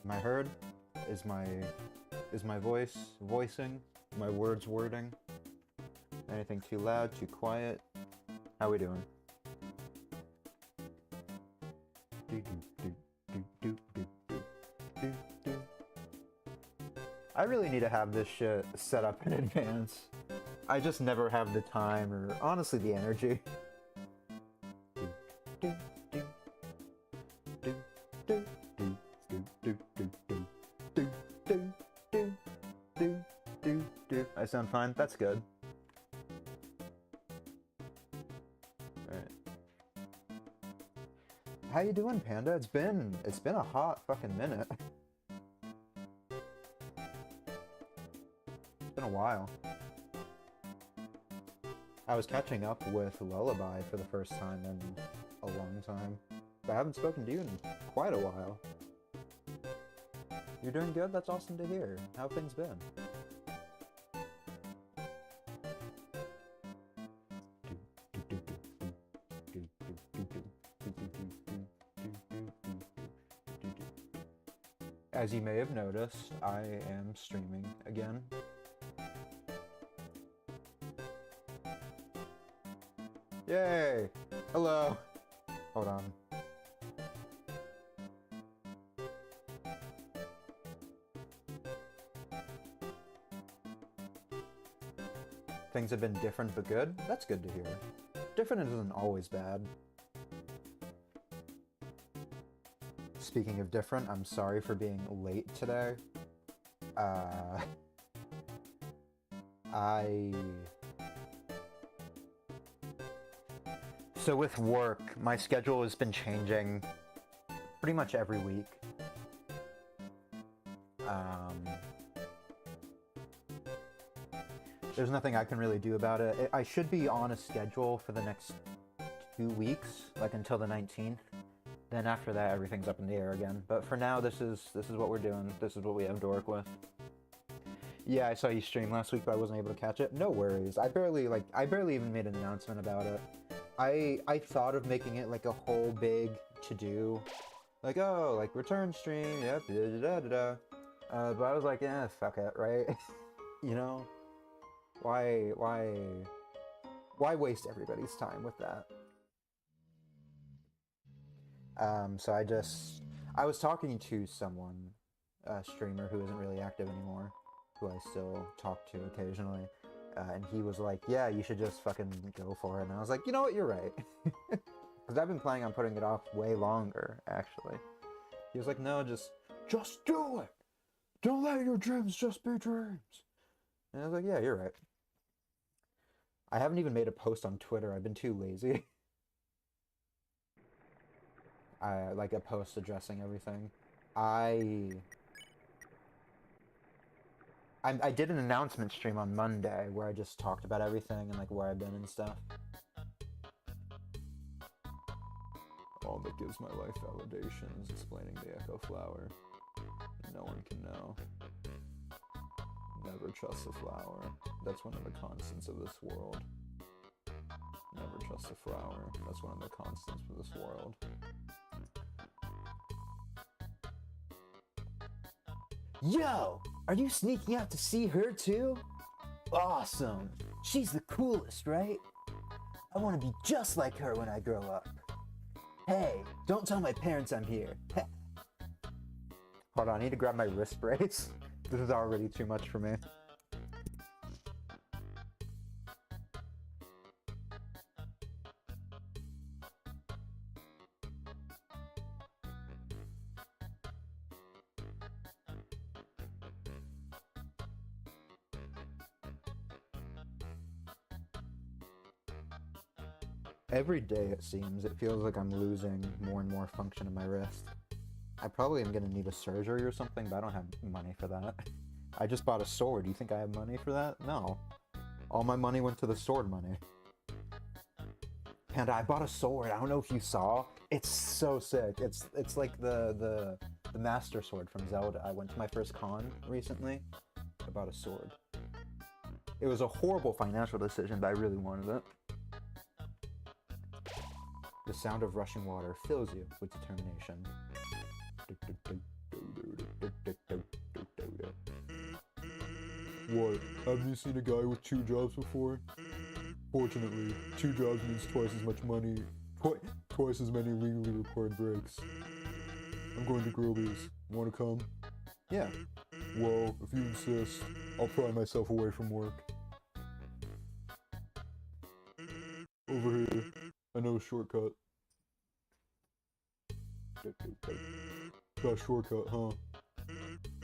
Am I heard? Is my voice voicing? My words wording? Anything too loud, too quiet? How we doing? I really need to have this shit set up in advance. I just never have the time or honestly the energy. I sound fine? That's good. Alright. How you doing, Panda? It's been a hot fucking minute. It's been a while. I was catching up with Lullaby for the first time in a long time. But I haven't spoken to you in quite a while. You're doing good? That's awesome to hear. How have things been? As you may have noticed, I am streaming again. Yay! Hello! Hold on. Things have been different but good? That's good to hear. Different isn't always bad. Speaking of different, I'm sorry for being late today. So with work, my schedule has been changing pretty much every week. There's nothing I can really do about it. I should be on a schedule for the next 2 weeks, like until the 19th. Then after that, everything's up in the air again. But for now, this is what we're doing. This is what we have to work with. Yeah, I saw you stream last week, but I wasn't able to catch it. No worries. I barely even made an announcement about it. I thought of making it like a whole big to-do. Like, oh, like return stream, yep, da-da-da-da-da. But I was like, eh, fuck it, right? You know? Why waste everybody's time with that? So I was talking to someone, a streamer who isn't really active anymore, who I still talk to occasionally, and he was like, yeah, you should just fucking go for it, and I was like, you know what, you're right. Because I've been planning on putting it off way longer, actually. He was like, no, just do it! Don't let your dreams just be dreams! And I was like, yeah, you're right. I haven't even made a post on Twitter, I've been too lazy. Like a post addressing everything. I did an announcement stream on Monday where I just talked about everything and like where I've been and stuff. All that gives my life validation is explaining the Echo Flower. No one can know. Never trust a flower. That's one of the constants of this world. Never trust a flower. That's one of the constants for this world. Yo! Are you sneaking out to see her too? Awesome! She's the coolest, right? I want to be just like her when I grow up. Hey, don't tell my parents I'm here. Hold on, I need to grab my wrist brace. This is already too much for me. Every day, it seems, it feels like I'm losing more and more function in my wrist. I probably am gonna need a surgery or something, but I don't have money for that. I just bought a sword. Do you think I have money for that? No. All my money went to the sword money. And I bought a sword. I don't know if you saw. It's so sick. It's like the Master Sword from Zelda. I went to my first con recently. I bought a sword. It was a horrible financial decision, but I really wanted it. The sound of rushing water fills you with determination. What? Haven't you seen a guy with 2 jobs before? Fortunately, 2 jobs means twice as much money, twice as many legally required breaks. I'm going to Scalies. Wanna come? Yeah. Well, if you insist, I'll pry myself away from work. Over here. I know a shortcut. Got a shortcut, huh?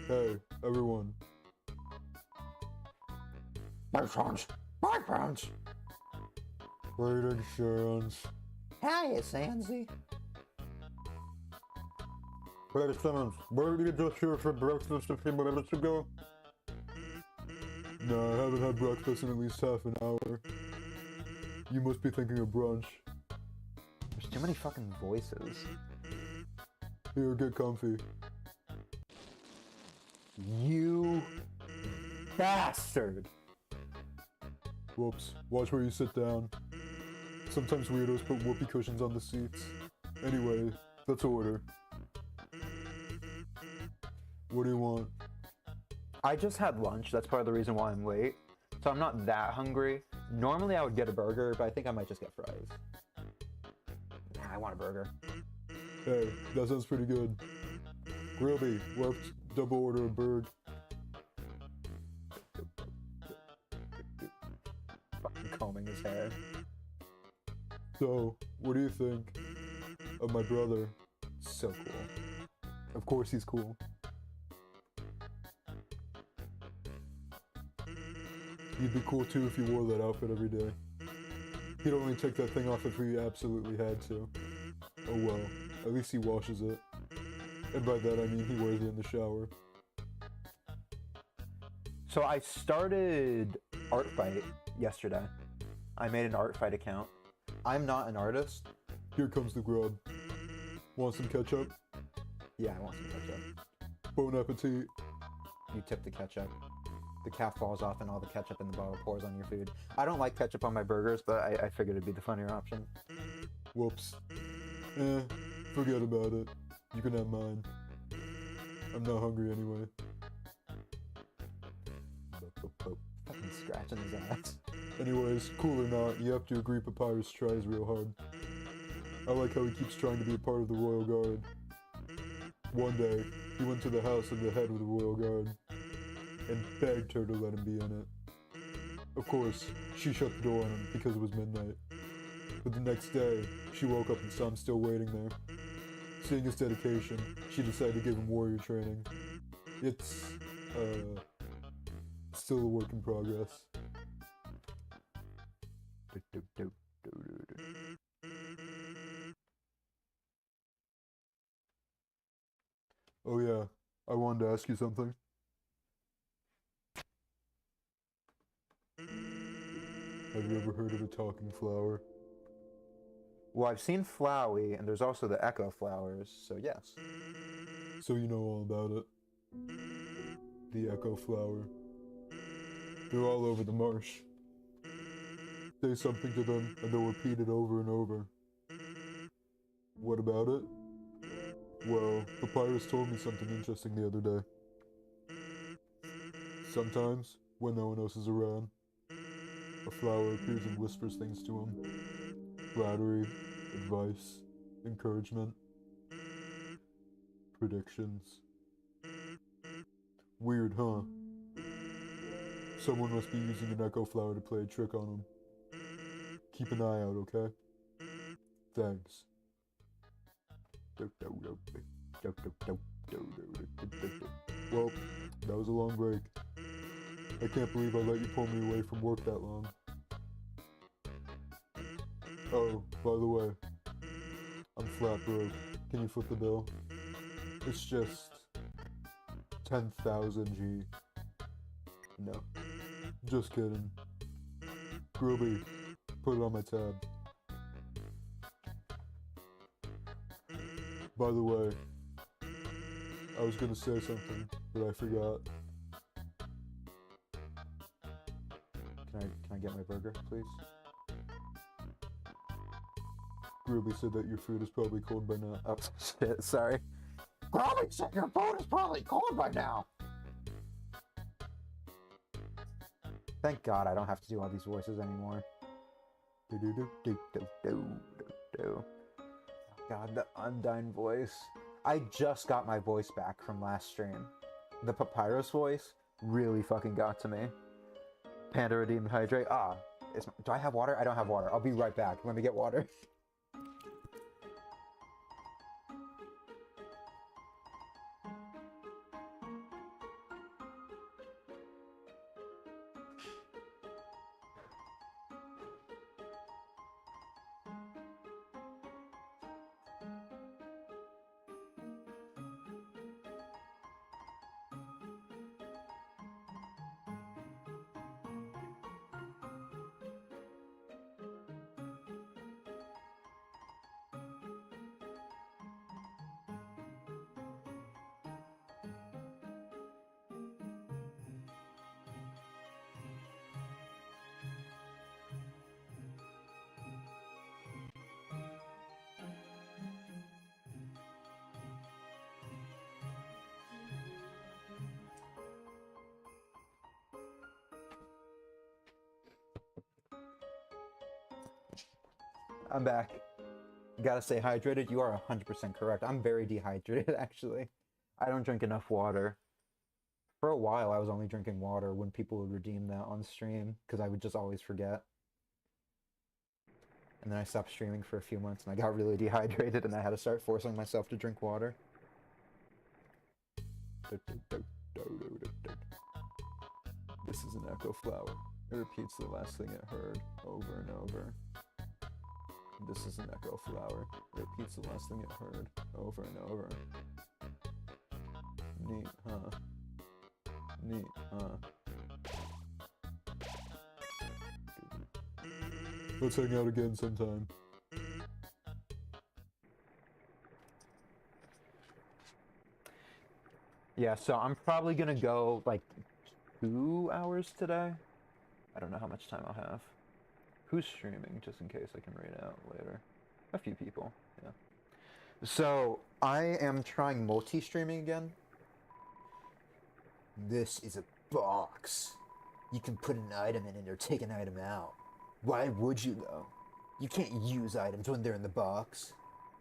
Hey, everyone. My friends. My friends. Great insurance. Hey, Sansi. Hey, Simmons, where did you just here for breakfast a few minutes ago? No, I haven't had breakfast in at least half an hour. You must be thinking of brunch. There's too many fucking voices. Here, get comfy. You bastard. Whoops, watch where you sit down. Sometimes weirdos put whoopee cushions on the seats. Anyway, let's order. What do you want? I just had lunch. That's part of the reason why I'm late. So I'm not that hungry. Normally I would get a burger, but I think I might just get fries. Nah, I want a burger. Hey, that sounds pretty good. Grilby, left, double order a bird. Fucking combing his hair. So, what do you think of my brother? So cool. Of course he's cool. You'd be cool too if you wore that outfit every day. He'd only take that thing off if he absolutely had to. Oh well, at least he washes it. And by that I mean he wears it in the shower. So I started Art Fight yesterday. I made an Art Fight account. I'm not an artist. Here comes the grub. Want some ketchup? Yeah, I want some ketchup. Bon appetit. You tip the ketchup. The cap falls off and all the ketchup in the bottle pours on your food. I don't like ketchup on my burgers, but I figured it'd be the funnier option. Whoops. Forget about it. You can have mine. I'm not hungry anyway. Fucking scratching his ass. Anyways, cool or not, you have to agree Papyrus tries real hard. I like how he keeps trying to be a part of the Royal Guard. One day, he went to the house of the head of the Royal Guard and begged her to let him be in it. Of course, she shut the door on him because it was midnight. But the next day, she woke up and saw him still waiting there. Seeing his dedication, she decided to give him warrior training. It's, still a work in progress. Oh yeah, I wanted to ask you something. Have you ever heard of a talking flower? Well, I've seen Flowey, and there's also the Echo Flowers, so yes. So you know all about it. The echo flower. They're all over the marsh. Say something to them, and they'll repeat it over and over. What about it? Well, Papyrus told me something interesting the other day. Sometimes, when no one else is around, a flower appears and whispers things to him. Flattery, advice, encouragement, predictions. Weird, huh? Someone must be using an echo flower to play a trick on him. Keep an eye out, okay? Thanks. Well, that was a long break. I can't believe I let you pull me away from work that long. Oh, by the way, I'm flat broke. Can you flip the bill? It's just 10,000 G. No, just kidding. Groovy, put it on my tab. By the way, I was gonna say something, but I forgot. Can I get my burger, please? Groovy said that your food is probably cold by now. Oh, shit, sorry. Probably said your phone is probably cold by now. Thank God I don't have to do all these voices anymore. Oh God, the Undyne voice. I just got my voice back from last stream. The Papyrus voice really fucking got to me. Panda redeemed hydrate. Do I have water? I don't have water. I'll be right back. Let me get water. I'm back. Gotta stay hydrated. You are 100% correct. I'm very dehydrated, actually. I don't drink enough water. For a while, I was only drinking water when people would redeem that on stream, because I would just always forget. And then I stopped streaming for a few months, and I got really dehydrated, and I had to start forcing myself to drink water. This is an echo flower. It repeats the last thing it heard over and over. This is an echo flower. It repeats the last thing it heard over and over. Neat, huh? Neat, huh? Let's hang out again sometime. Yeah, so I'm probably gonna go, like, 2 hours today. I don't know how much time I'll have. Who's streaming, just in case I can read out later. A few people, yeah. So, I am trying multi-streaming again. This is a box. You can put an item in it or take an item out. Why would you, though? You can't use items when they're in the box.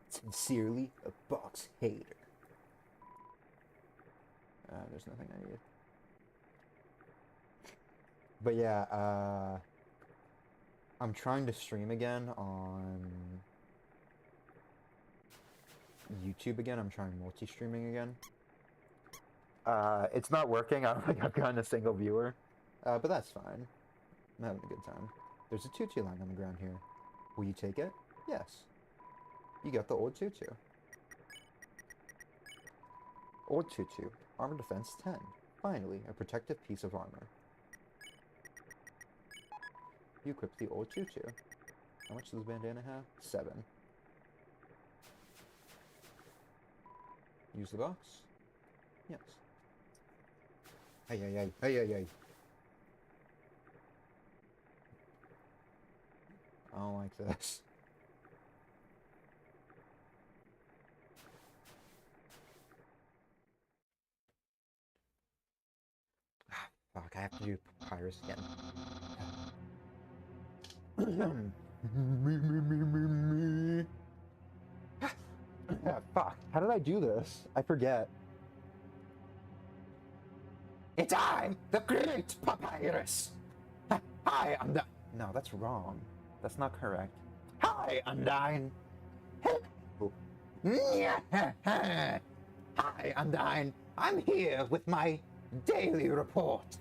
Sincerely, a box hater. There's nothing I need. But yeah, I'm trying to stream again on YouTube again. I'm trying multi-streaming again. It's not working. I don't think I've gotten a single viewer. But that's fine. I'm having a good time. There's a tutu lying on the ground here. Will you take it? Yes. You got the old tutu. Old tutu. Armor defense 10. Finally, a protective piece of armor. You equip the old tutu. How much does the bandana have? 7. Use the box? Yes. Hey, hey, hey, hey, hey, hey. I don't like this. Fuck, I have to do papyrus again. Me. Fuck, how did I do this? I forget. It's I, the great papyrus. Hi, I'm the... No, that's wrong. That's not correct. Hi, Undyne. Hello. Hi, Undyne. I'm here with my daily report.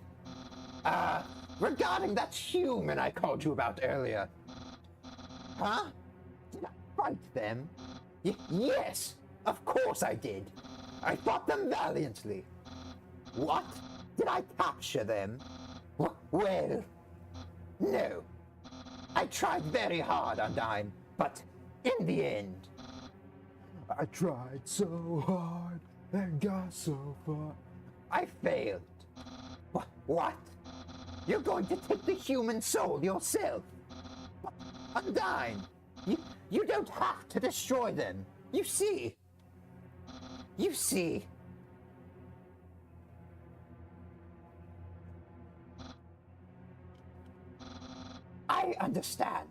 Regarding that human I called you about earlier. Huh? Did I fight them? Yes, of course I did. I fought them valiantly. What? Did I capture them? Well, no. I tried very hard, Undyne, but in the end... I tried so hard and got so far. I failed. What? You're going to take the human soul yourself? Undyne, you don't have to destroy them. You see? I understand.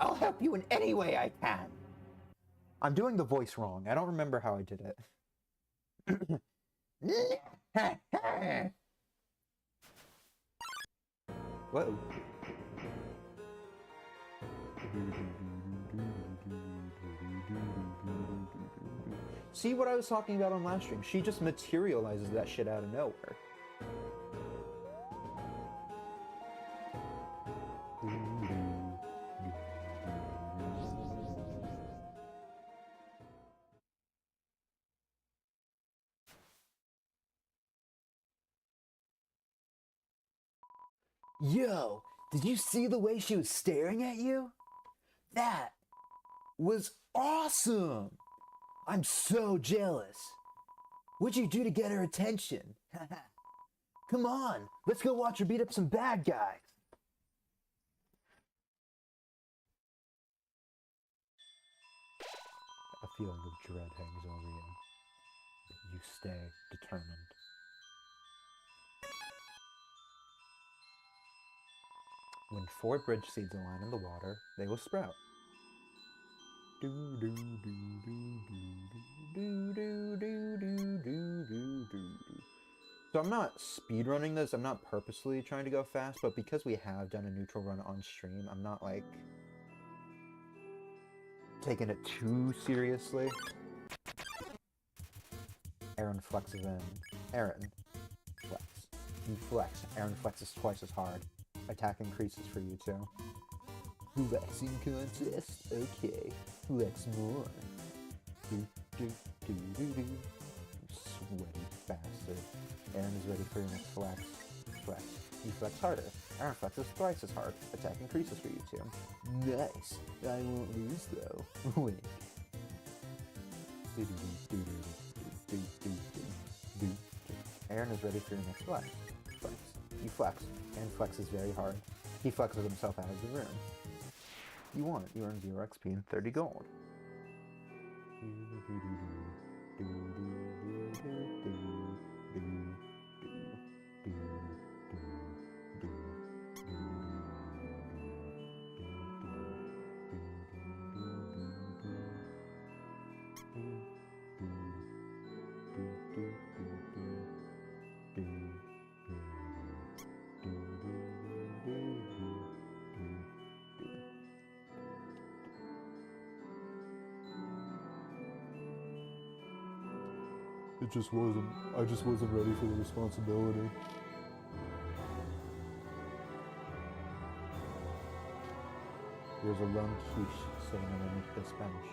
I'll help you in any way I can. I'm doing the voice wrong. I don't remember how I did it. Whoa. See what I was talking about on last stream? She just materializes that shit out of nowhere. Yo, did you see the way she was staring at you? That was awesome! I'm so jealous. What'd you do to get her attention? Come on, let's go watch her beat up some bad guys. A feeling of dread hangs over you, but you stay determined. When 4 bridge seeds align in the water, they will sprout. So I'm not speedrunning this, I'm not purposely trying to go fast, but because we have done a neutral run on stream, I'm not like taking it too seriously. Aaron flexes in. Aaron, flex. You flex. Aaron flexes twice as hard. Attack increases for you too. Flexing contest? Okay. Flex more. Do, do, do, do, do. You sweaty bastard. Aaron is ready for your next flex. Flex. You flex harder. Aaron flexes twice as hard. Attack increases for you too. Nice. I won't lose though. Wink. Aaron is ready for your next flex. Flex. You flex. Aaron flexes very hard. He flexes himself out of the room. You won. You earn 0 XP and 30 gold. I just wasn't ready for the responsibility. There's a lone quiche sitting underneath this bench.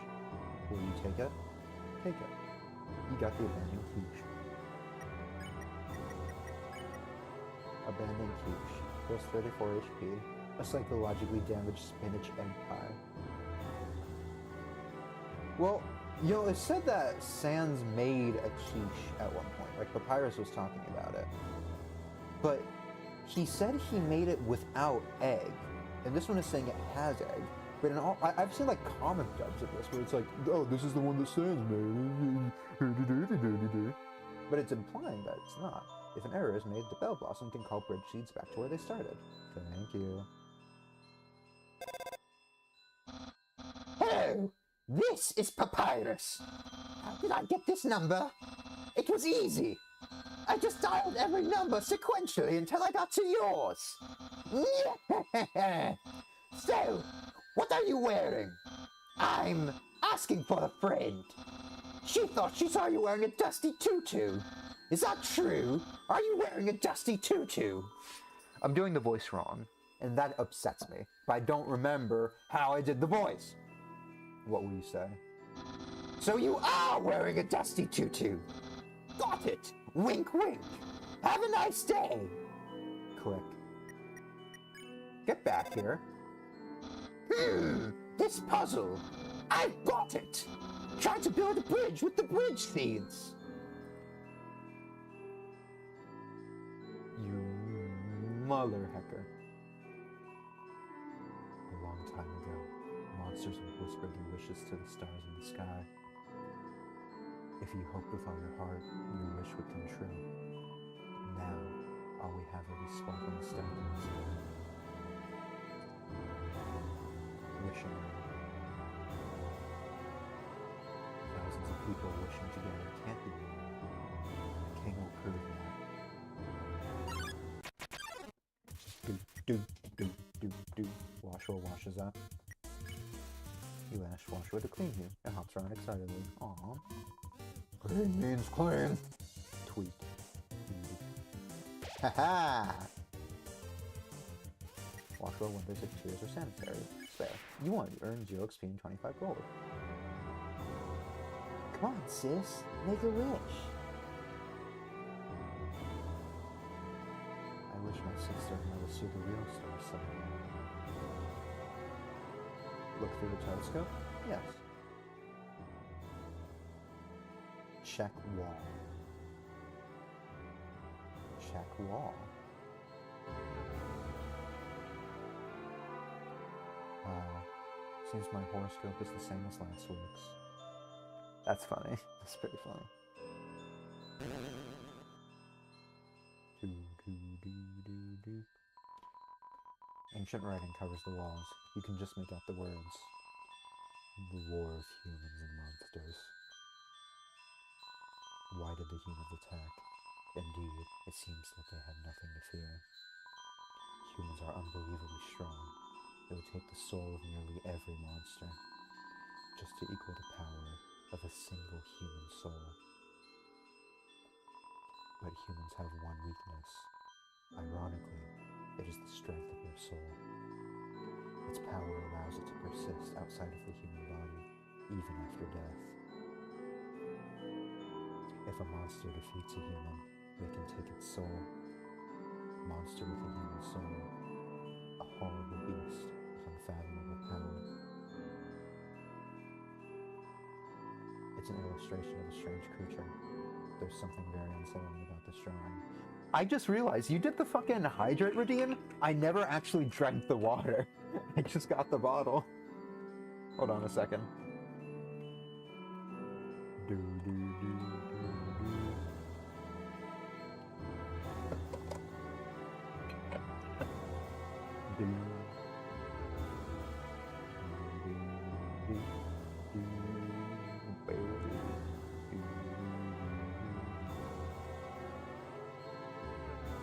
Will you take it? Take it. You got the abandoned quiche. Abandoned quiche. Goes 34 HP. A psychologically damaged spinach egg pie. Well, you know, it said that Sans made a quiche at one point. Like, Papyrus was talking about it. But he said he made it without egg. And this one is saying it has egg. But in all, I've seen, like, comic dubs of this where it's like, Oh, this is the one that Sans made. but it's implying that it's not. If an error is made, the Bell Blossom can call bridge seeds back to where they started. Thank you. Hello, this is Papyrus. How did I get this number? It was easy. I just dialed every number sequentially until I got to yours. So, what are you wearing? I'm asking for a friend. She thought she saw you wearing a dusty tutu. Is that true? Are you wearing a dusty tutu? I'm doing the voice wrong, and that upsets me. But I don't remember how I did the voice. What will you say? So you are wearing a dusty tutu. Got it. Wink, wink. Have a nice day. Click. Get back here. This puzzle. I've got it. Try to build a bridge with the bridge seeds. You mother hecker. A long time ago, monsters would whisper their wishes to the stars in the sky. If you hoped with all your heart, your wish would come true. Now, all we have are these sparkling stones. Wishing. Thousands of people wishing together can't be wrong. The king will prove that. Do. Washua washes up. You ask Washua to clean you. It hops around excitedly. Aww. Clean means clean. Tweet. Haha! Washua wonders if tears are sanitary. Spare. You won. You earned 0 XP and 25 gold. Come on, sis. Make a wish. I wish my sister and I would see the real star someday. Look through the telescope? Yes. Check wall. Check wall. Seems my horoscope is the same as last week's. That's funny. That's pretty funny. Ancient writing covers the walls. You can just make out the words. The war of humans and monsters. Why did the humans attack? Indeed, it seems that they had nothing to fear. Humans are unbelievably strong. It would take the soul of nearly every monster just to equal the power of a single human soul. But humans have one weakness. Ironically, it is the strength of their soul. Its power allows it to persist outside of the human body, even after death. If a monster defeats a human, they can take its soul. Monster with a human soul. A horrible beast with unfathomable power. It's an illustration of a strange creature. There's something very unsettling about this drawing. I just realized you did the fucking hydrate redeem. I never actually drank the water. I just got the bottle. Hold on a second.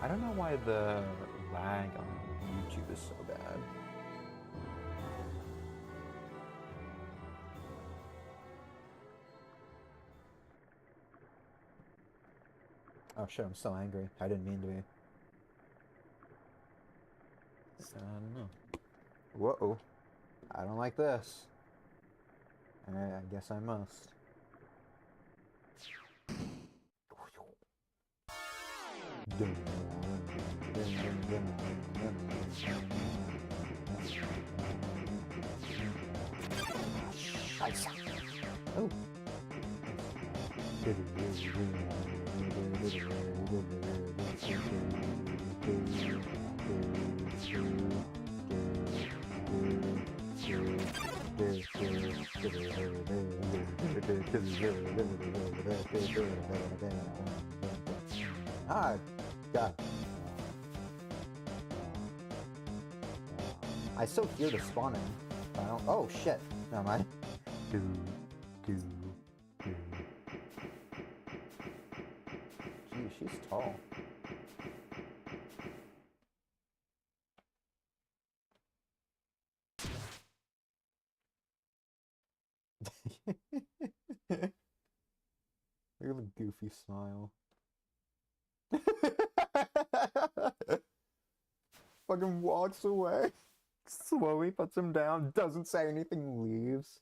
I don't know why the lag on YouTube is so bad. Oh shit, I'm so angry. I didn't mean to be. I don't know. Whoa. I don't like this. I guess I must. twice. Oh. Ah, God. I still hear the spawning. I don't. Oh shit! Never mind. Gee, she's tall. Look at the goofy smile. Fucking walks away. Slowly puts him down, doesn't say anything, leaves.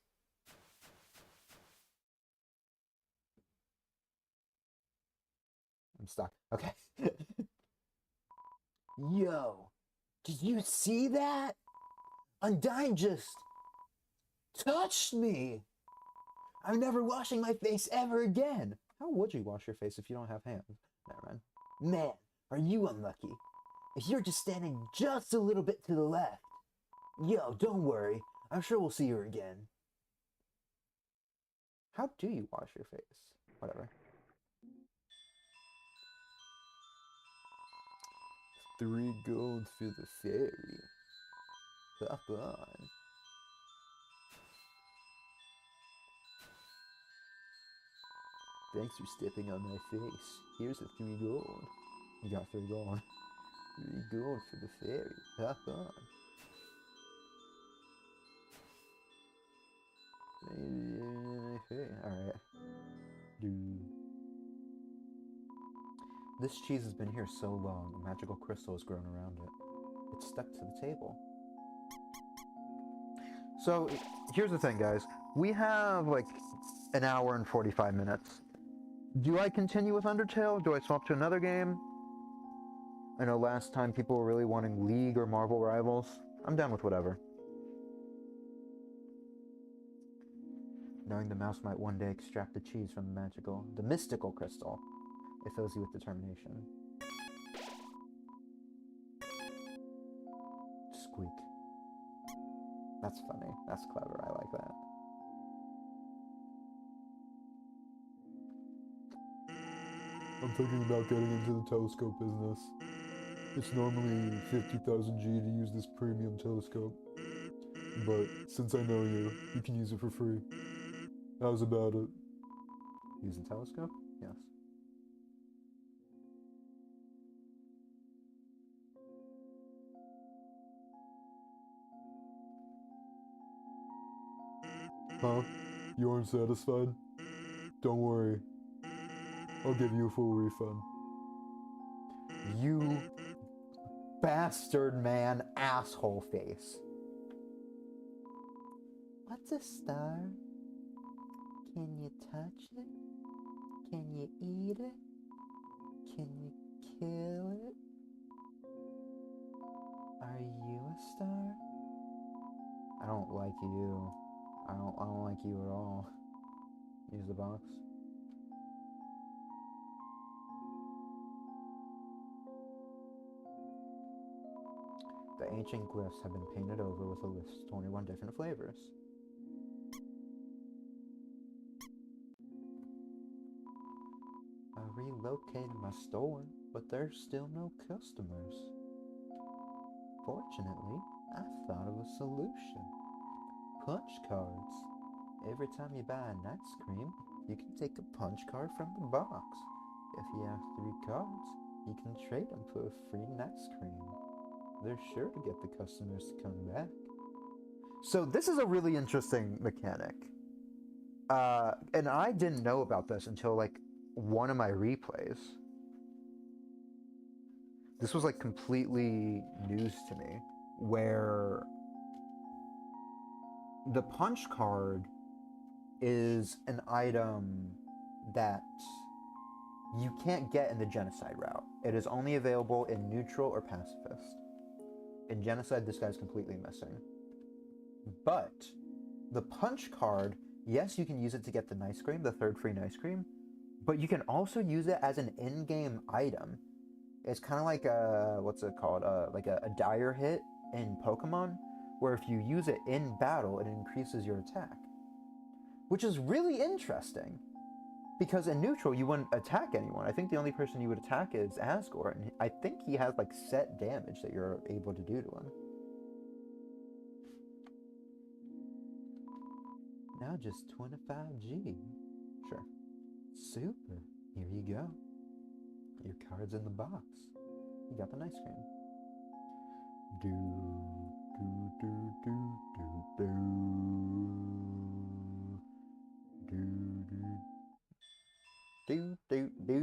I'm stuck. Okay. Yo, did you see that? Undyne just touched me. I'm never washing my face ever again. How would you wash your face if you don't have hands? Never mind. Man, are you unlucky? If you're just standing just a little bit to the left. Yo, don't worry. I'm sure we'll see her again. How do you wash your face? Whatever. 3 golds for the fairy. Hop on. Thanks for stepping on my face. Here's the 3 gold. You got 3 gold. 3 gold for the fairy. Hop on. Alright. This cheese has been here so long, a magical crystal has grown around it. It's stuck to the table. So, here's the thing, guys. We have, like, an hour and 45 minutes. Do I continue with Undertale? Do I swap to another game? I know last time people were really wanting League or Marvel Rivals. I'm down with whatever. Knowing the mouse might one day extract the cheese from the mystical crystal. It fills you with determination. Squeak. That's funny. That's clever. I like that. I'm thinking about getting into the telescope business. It's normally 50,000 G to use this premium telescope. But since I know you, you can use it for free. How's about it? Use the telescope? Yes. Huh? You aren't satisfied? Don't worry. I'll give you a full refund. You bastard man, asshole face. What's a star? Can you touch it? Can you eat it? Can you kill it? Are you a star? I don't like you. I don't like you at all. Use the box. The ancient glyphs have been painted over with a list of 21 different flavors. I relocated my store, but there's still no customers. Fortunately, I thought of a solution. Punch cards. Every time you buy an ice cream, you can take a punch card from the box. If you have 3 cards, you can trade them for a free ice cream. They're sure to get the customers to come back. So this is a really interesting mechanic. And I didn't know about this until like one of my replays. This was like completely news to me, where the punch card is an item that you can't get in the genocide route. It is only available in neutral or pacifist. In genocide, this guy's completely missing. But the punch card yes, you can use it to get the nice cream, the third free nice cream, but you can also use it as an in-game item. It's kind of like a, what's it called? Like a dire hit in Pokemon, where if you use it in battle, it increases your attack. Which is really interesting. Because in neutral, you wouldn't attack anyone. I think the only person you would attack is Asgore, and I think he has like set damage that you're able to do to him. Now just 25G. Sure. Super. Here you go. Your card's in the box. You got the nice cream. Do, do, do, do, do, do. Do, do. Do, do, do,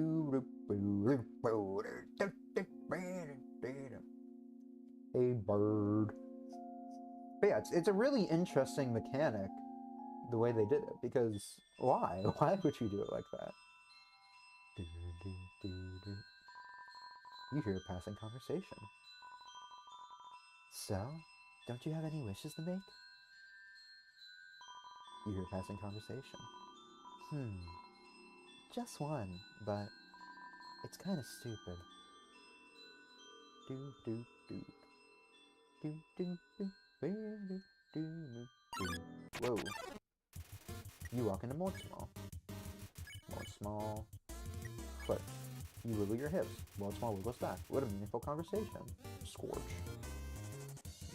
a bird. But yeah, it's a really interesting mechanic, the way they did it, because why? Why would you do it like that? Do, do, do, do. You hear a passing conversation. So, don't you have any wishes to make? You hear a passing conversation. Just one, but it's kind of stupid. Do do do do do do do do do. Whoa! You walk into Mordsmall. Mordsmall. Click. You wiggle your hips. Mordsmall wiggles back. What a meaningful conversation. Scorch.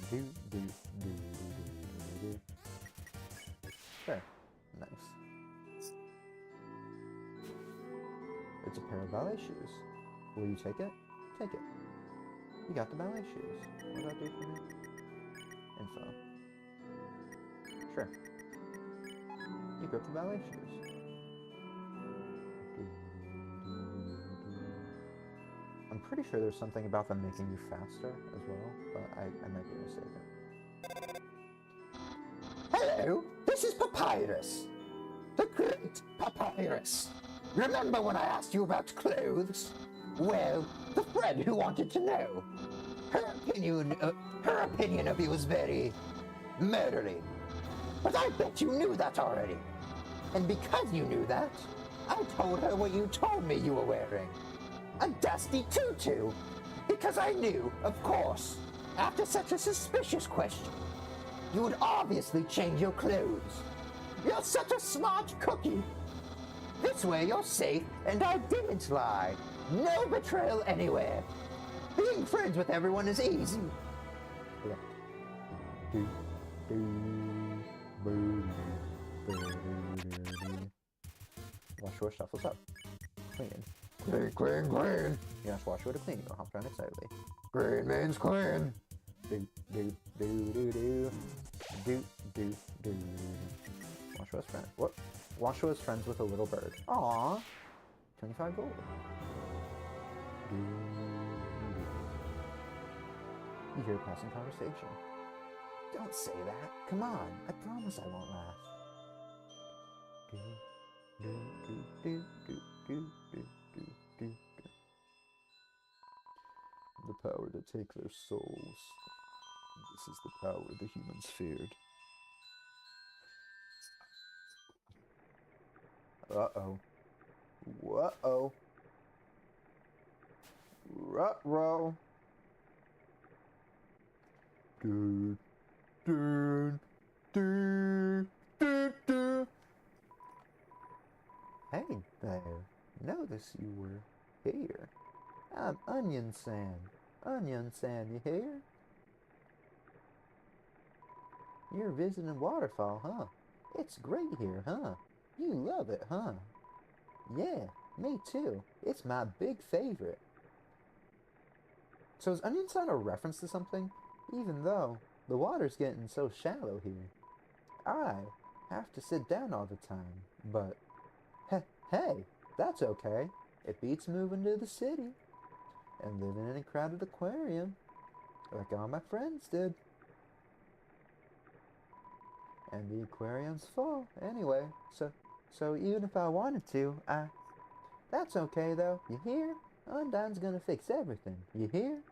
Do do do do do do. There. Nice. It's a pair of ballet shoes. Will you take it? Take it. You got the ballet shoes. What does that do for me? Info. Sure. You grip the ballet shoes. I'm pretty sure there's something about them making you faster as well, but I might be mistaken. Hello, this is Papyrus. The great Papyrus. Remember when I asked you about clothes? Well, the friend who wanted to know. Her opinion of you was very murdery. But I bet you knew that already. And because you knew that, I told her what you told me you were wearing. A dusty tutu. Because I knew, of course, after such a suspicious question, you would obviously change your clothes. You're such a smart cookie. This way you're safe, and I didn't lie. No betrayal anywhere. Being friends with everyone is easy. Yeah. Washua shuffles up. Clean. Clean, clean, clean. You ask Washua to clean. You hop around excitedly. Clean means clean. Do, do, do, do, do. Do, do, do. Washua's friend. What? Washua's friends with a little bird. Aww. 25 gold. Do, do. You hear a passing conversation. Don't say that. Come on. I promise I won't laugh. Do, do, do, do, do, do, do, do, do. The power to take their souls. This is the power the humans feared. Uh-oh. Uh-oh. Ruh-roh. Do, do, do, do, do. Hey there. Notice you were here. I'm Onion San. Onion San, you here? You're visiting Waterfall, huh? It's great here, huh? You love it, huh? Yeah, me too. It's my big favorite. So is Onion San a reference to something? Even though the water's getting so shallow here. I have to sit down all the time, but hey, that's okay. It beats moving to the city and living in a crowded aquarium like all my friends did. And the aquarium's full anyway, so even if I wanted to, that's okay though, you hear? Undyne's gonna fix everything, you hear?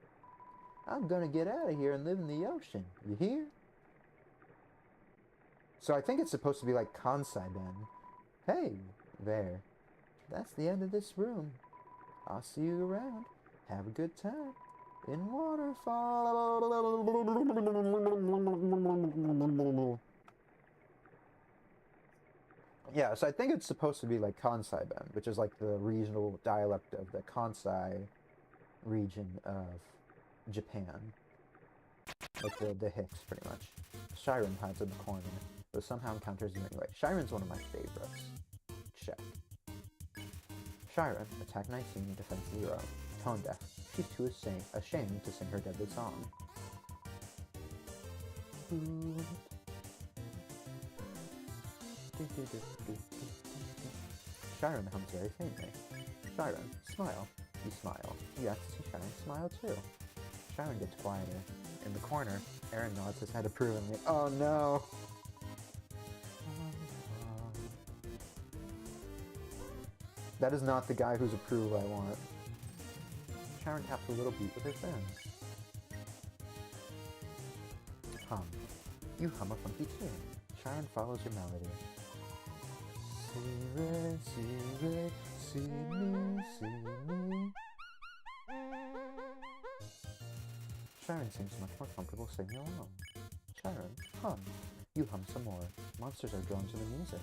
I'm gonna get out of here and live in the ocean, you hear? So I think it's supposed to be like Kansai Ben. Hey, there. That's the end of this room. I'll see you around. Have a good time. In waterfall. Yeah, so I think it's supposed to be like Kansai Ben, which is like the regional dialect of the Kansai region of Japan. Like the Hicks, pretty much. Shiren hides in the corner, but somehow encounters him anyway. Shiren's one of my favorites. Check. Shiren, attack 19, defense 0. Tone deaf. She's too ashamed to sing her deadly song. Shiren hums very faintly. Shiren, smile. You smile. You have to see Shiren smile too. Shiren gets quieter. In the corner, Aaron nods his head approvingly. Oh no! That is not the guy whose approval I want. Sharon taps a little beat with her fins. Hum. You hum a funky tune. Sharon follows your melody. See re, see me, see me. Sharon seems much more comfortable singing along. Sharon, hum. You hum some more. Monsters are drawn to the music.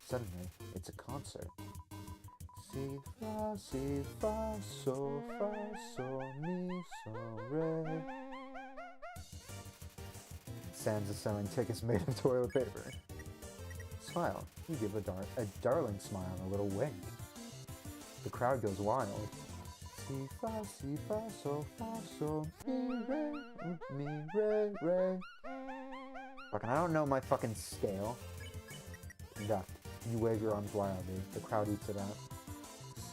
Suddenly, it's a concert. Si, fa, so, mi, so, re. Sans is selling tickets made of toilet paper. Smile. You give a darling smile and a little wink. The crowd goes wild. Si, fa, so, mi, re, re. Fucking, I don't know my fucking scale. Conduct. You wave your arms wildly. The crowd eats it up.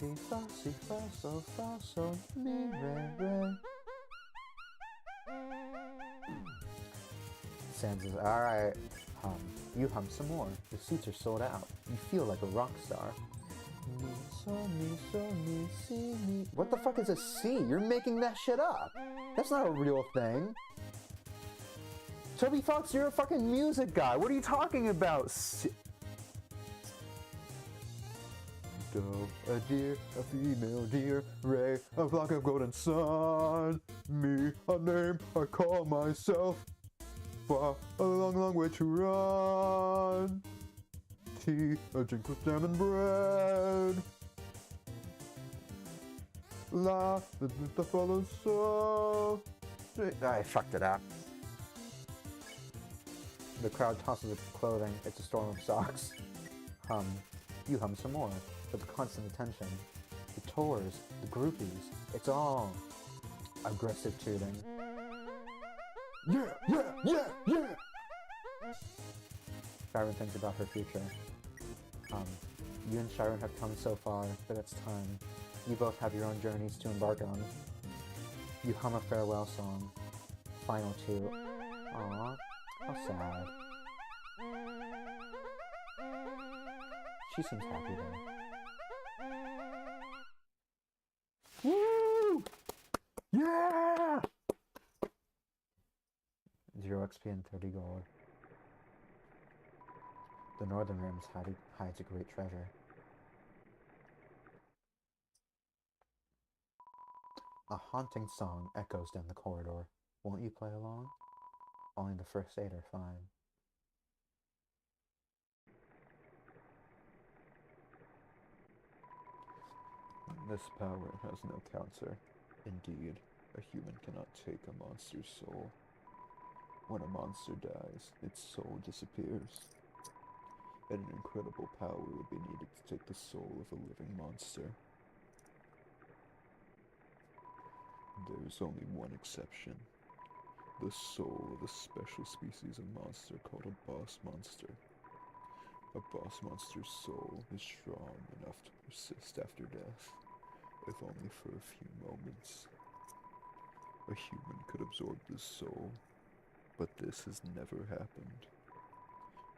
Si, fa, so, mi, re, re. Sans says, alright, hum. You hum some more. The seats are sold out. You feel like a rock star. Mi, si, mi. What the fuck is a C? You're making that shit up. That's not a real thing. Toby Fox, you're a fucking music guy. What are you talking about? A deer, a female deer, ray, a flock of golden sun. Me, a name I call myself. Far, a long, long way to run. Tea, a drink with jam and bread. La, the follows so. I fucked it up. The crowd tosses its clothing. It's a storm of socks. Hum. You hum some more. With the constant attention. The tours, the groupies, it's all aggressive tooting. Yeah! Shiren thinks about her future. You and Shiren have come so far, but it's time. You both have your own journeys to embark on. You hum a farewell song. Final two. Aw, how sad. She seems happy though. Woo! Yeah! 0 XP and 30 gold. The Northern Rims hides a great treasure. A haunting song echoes down the corridor. Won't you play along? Only the first 8 are fine. This power has no counter. Indeed, a human cannot take a monster's soul. When a monster dies, its soul disappears. And an incredible power would be needed to take the soul of a living monster. There is only one exception. The soul of a special species of monster called a boss monster. A boss monster's soul is strong enough to persist after death, if only for a few moments. A human could absorb this soul, but this has never happened.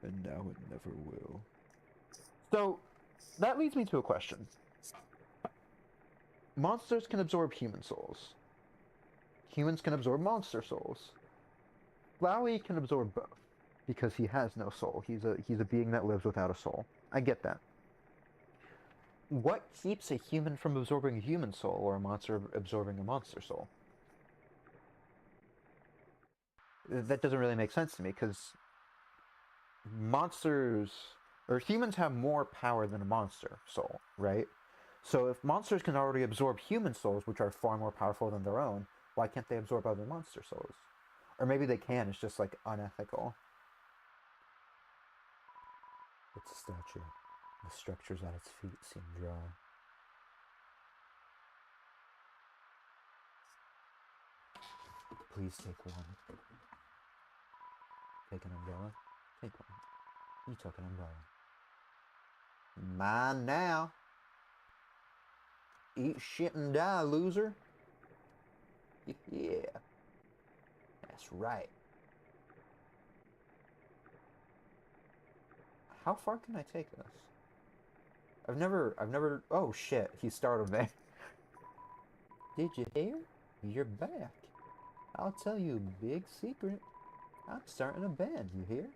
And now it never will. So, that leads me to a question. Monsters can absorb human souls. Humans can absorb monster souls. Flowey can absorb both. because he has no soul. He's a being that lives without a soul. I get that. What keeps a human from absorbing a human soul, or a monster absorbing a monster soul? That doesn't really make sense to me, because monsters, or humans have more power than a monster soul, right? So if monsters can already absorb human souls, which are far more powerful than their own, why can't they absorb other monster souls? Or maybe they can, it's just like unethical. It's a statue. The structures at its feet seem dry. Please take one. Take an umbrella. Take one. You took an umbrella. Mine now. Eat shit and die, loser. Yeah. That's right. How far can I take this? I've never, oh shit, he startled me. Did you hear? You're back. I'll tell you a big secret. I'm starting a band, you hear?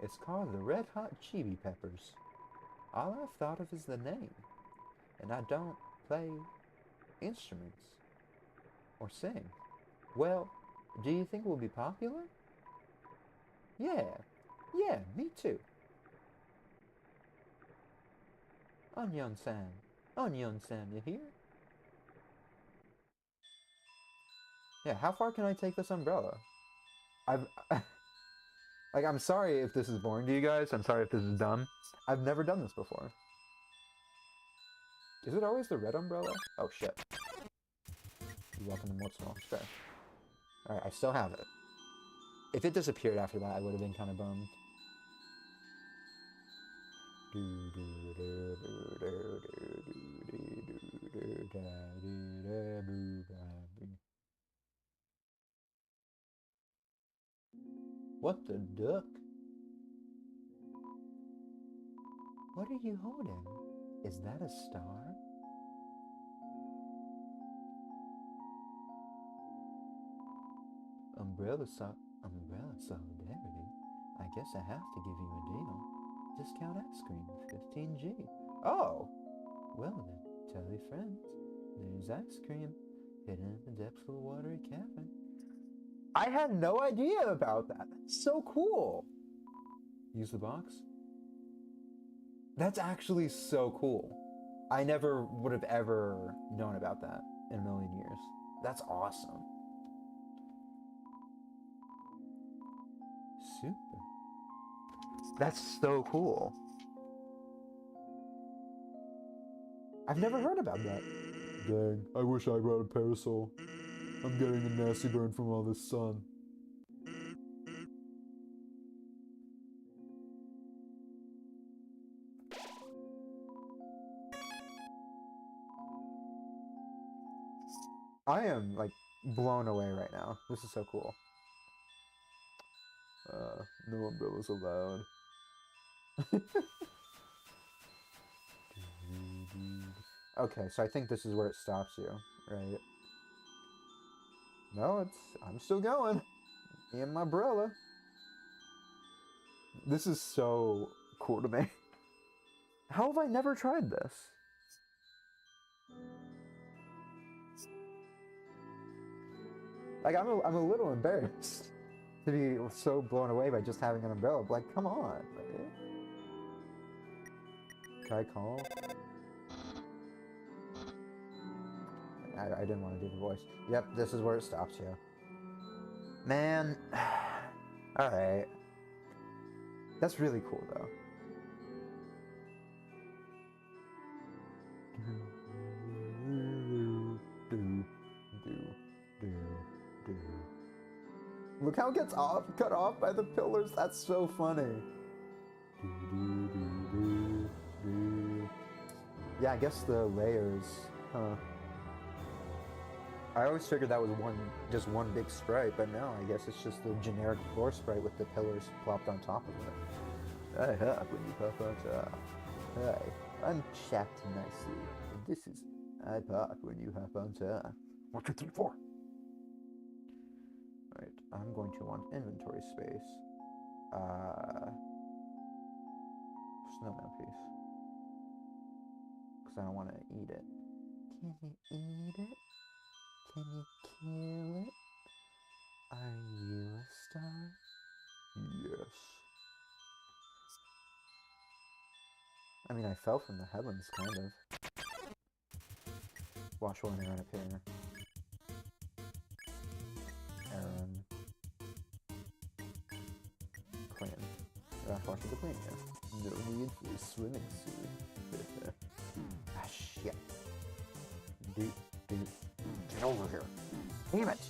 It's called the Red Hot Chili Peppers. All I've thought of is the name. And I don't play instruments or sing. Well, do you think we'll be popular? Yeah, me too. Onion-san, you hear? Yeah, how far can I take this umbrella? Like, I'm sorry if this is boring to you guys. I'm sorry if this is dumb. I've never done this before. Is it always the red umbrella? Oh, shit. You're welcome to more small. Sure. Alright, I still have it. If it disappeared after that, I would have been kind of bummed. What the duck? What are you holding? Is that a star? Umbrella solidarity? I guess I have to give you a deal. Discount ice cream, 15G. Oh! Well then, tell your friends. There's ice cream, hidden in the depths of the watery cavern. I had no idea about that. That's so cool. Use the box? That's actually so cool. I never would have ever known about that in a million years. That's awesome. Super. That's so cool. I've never heard about that. Dang, I wish I brought a parasol. I'm getting a nasty burn from all this sun. I am, like, blown away right now. This is so cool. No umbrellas allowed. Okay, so I think this is where it stops you, right? No, I'm still going. Me and my umbrella. This is so cool to me. How have I never tried this? Like, I'm a little embarrassed to be so blown away by just having an umbrella. But, like, come on. Can I call? I didn't want to do the voice. Yep, this is where it stops you. Man. Alright. That's really cool, though. Look how it gets cut off by the pillars. That's so funny. Yeah, I guess the layers, huh? I always figured that was just one big sprite, but no, I guess it's just the generic floor sprite with the pillars plopped on top of it. I hop when you pop on top. Hi, I'm chapped nicely, and this is I pop when you hop on top. 1, 2, 3, 4. Alright, I'm going to want inventory space. snowman piece. Because I don't want to eat it. Can you eat it? Can you kill it? Are you a star? Yes. I mean, I fell from the heavens, kind of. Watch one Aaron appear. Aaron. Clean. Watch the clean, yeah. No need for a swimming suit. Ah, shit. Dude. Get over here. Damn it!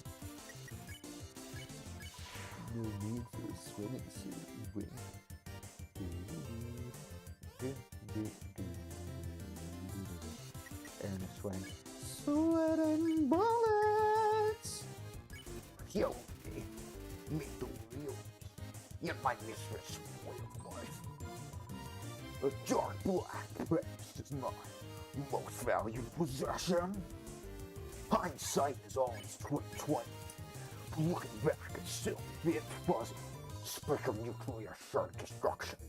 No need for a swimming suit. Wink. Aaron is sweating. Sweating bullets! Yo, me too, real. You're my mistress, spoiled life. A dark black prince is my most valued possession. Hindsight is always 20/20. Looking back, it's still a bit fuzzy. Speak of nuclear shark destruction.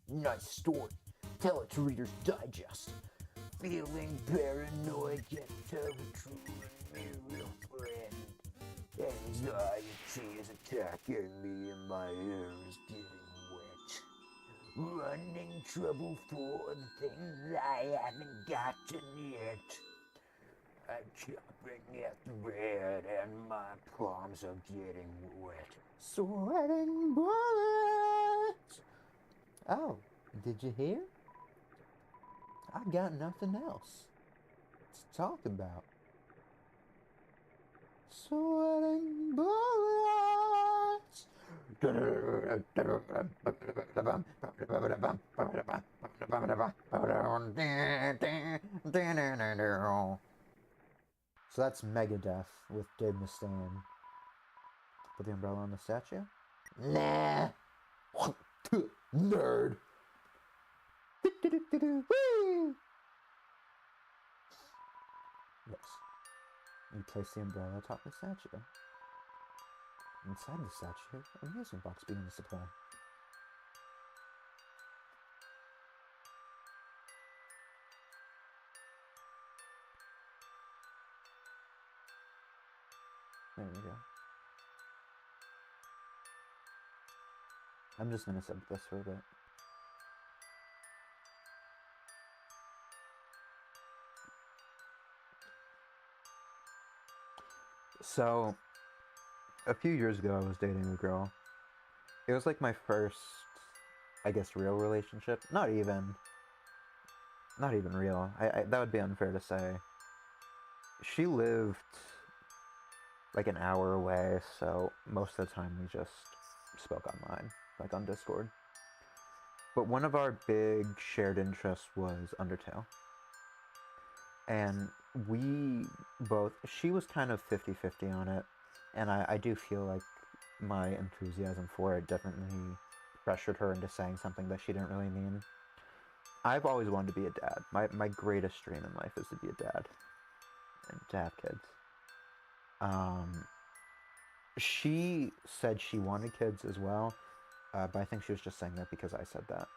Nice story. Tell it to Reader's Digest. Feeling paranoid, can't tell the truth, my real friend. Anxiety is attacking me and my hair is getting wet. Running trouble for the things I haven't gotten yet. I'm chopping at the bread and my palms are getting wet. Sweating bullets! Oh, did you hear? I got nothing else to talk about. Sweating bullets! So that's Megadeth with Dave Mustaine. Put the umbrella on the statue? Nah. Nerd. Yes. You place the umbrella atop the statue. Inside the statue, an amusement box begins to play. There we go. I'm just gonna sub this for a bit. So, a few years ago, I was dating a girl. It was like my first, I guess, real relationship. Not even real. That would be unfair to say. She lived like an hour away, so most of the time we just spoke online, like on Discord. But one of our big shared interests was Undertale. And she was kind of 50-50 on it, and I do feel like my enthusiasm for it definitely pressured her into saying something that she didn't really mean. I've always wanted to be a dad. My greatest dream in life is to be a dad and to have kids. She said she wanted kids as well, but I think she was just saying that because I said that.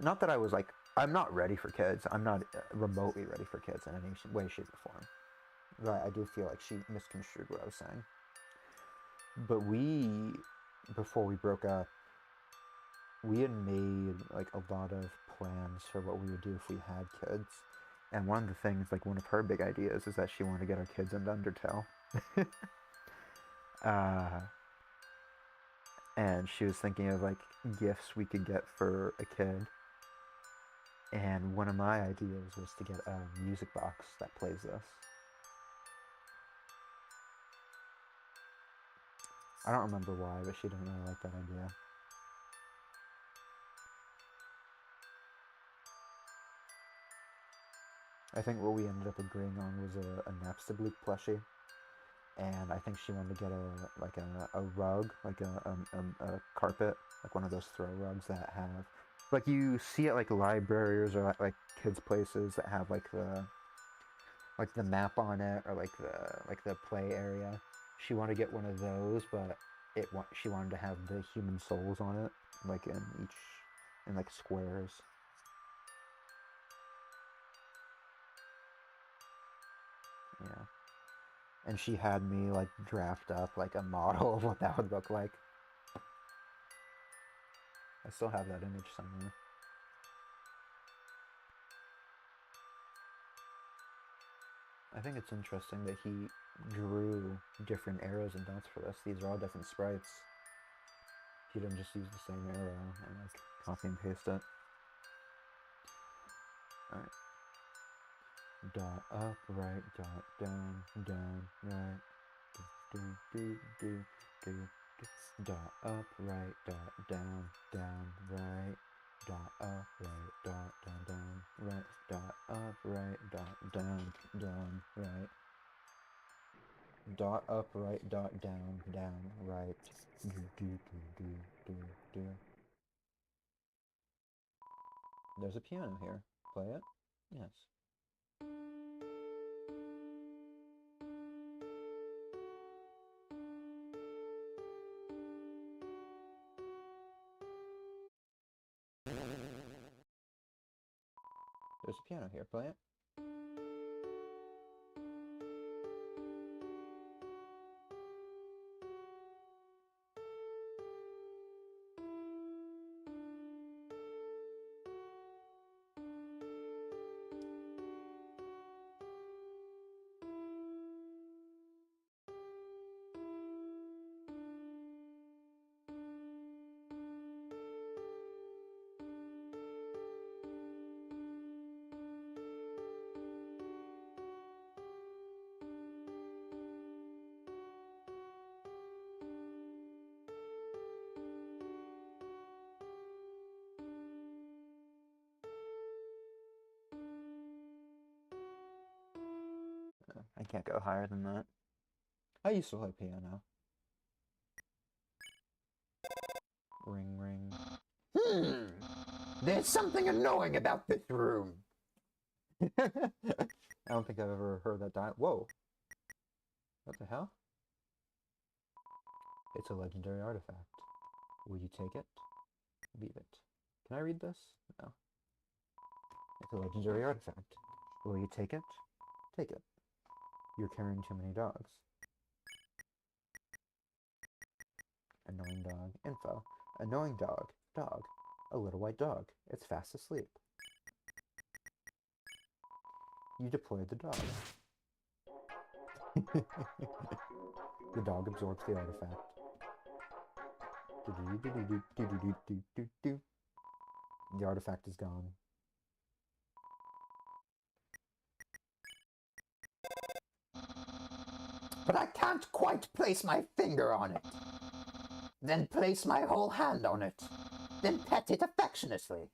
Not that I was like, I'm not ready for kids. I'm not remotely ready for kids in any way, shape, or form. But I do feel like she misconstrued what I was saying. But before we broke up, we had made like a lot of plans for what we would do if we had kids. And one of the things, like one of her big ideas, is that she wanted to get our kids into Undertale. And she was thinking of like gifts we could get for a kid. And one of my ideas was to get a music box that plays this. I don't remember why, but she didn't really like that idea. I think what we ended up agreeing on was a Napstablook plushie. And I think she wanted to get a rug, like a carpet, like one of those throw rugs that have, like you see at like libraries or like kids places that have like the map on it, or like the play area. She wanted to get one of those, but she wanted to have the human souls on it, like in like squares. Yeah. And she had me like draft up like a model of what that would look like. I still have that image somewhere. I think it's interesting that he drew different arrows and dots for this. These are all different sprites. He didn't just use the same arrow and like copy and paste it. Alright. Dot up, right, dot down, down, right. Do, do, do, do, do. Dot up, right, dot down, down, right. Dot up, right, dot down, down, right. Dot up, right, dot down, down, right. Dot up, right, dot down, down, right. Do, do, do, do, do, do. There's a piano here. Play it? Yes. There's a piano here. Play it. I can't go higher than that. I used to play piano. Ring, ring. There's something annoying about this room. I don't think I've ever heard that die. Whoa. What the hell? It's a legendary artifact. Will you take it? Leave it. Can I read this? No. It's a legendary artifact. Will you take it? Take it. You're carrying too many dogs. Annoying dog. Info. Annoying dog. Dog. A little white dog. It's fast asleep. You deployed the dog. The dog absorbs the artifact. The artifact is gone. But I can't quite place my finger on it. Then place my whole hand on it. Then pet it affectionately.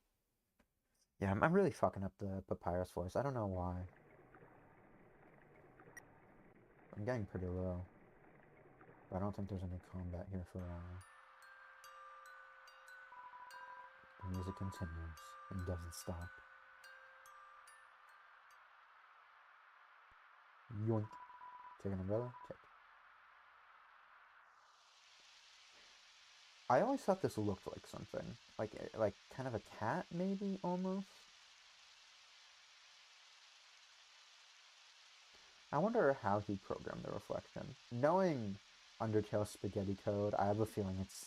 Yeah, I'm really fucking up the papyrus voice. I don't know why. I'm getting pretty low. But I don't think there's any combat here for a while. The music continues and doesn't stop. Yoink. Take an umbrella? Check. I always thought this looked like something. Like kind of a cat, maybe, almost? I wonder how he programmed the reflection. Knowing Undertale spaghetti code, I have a feeling it's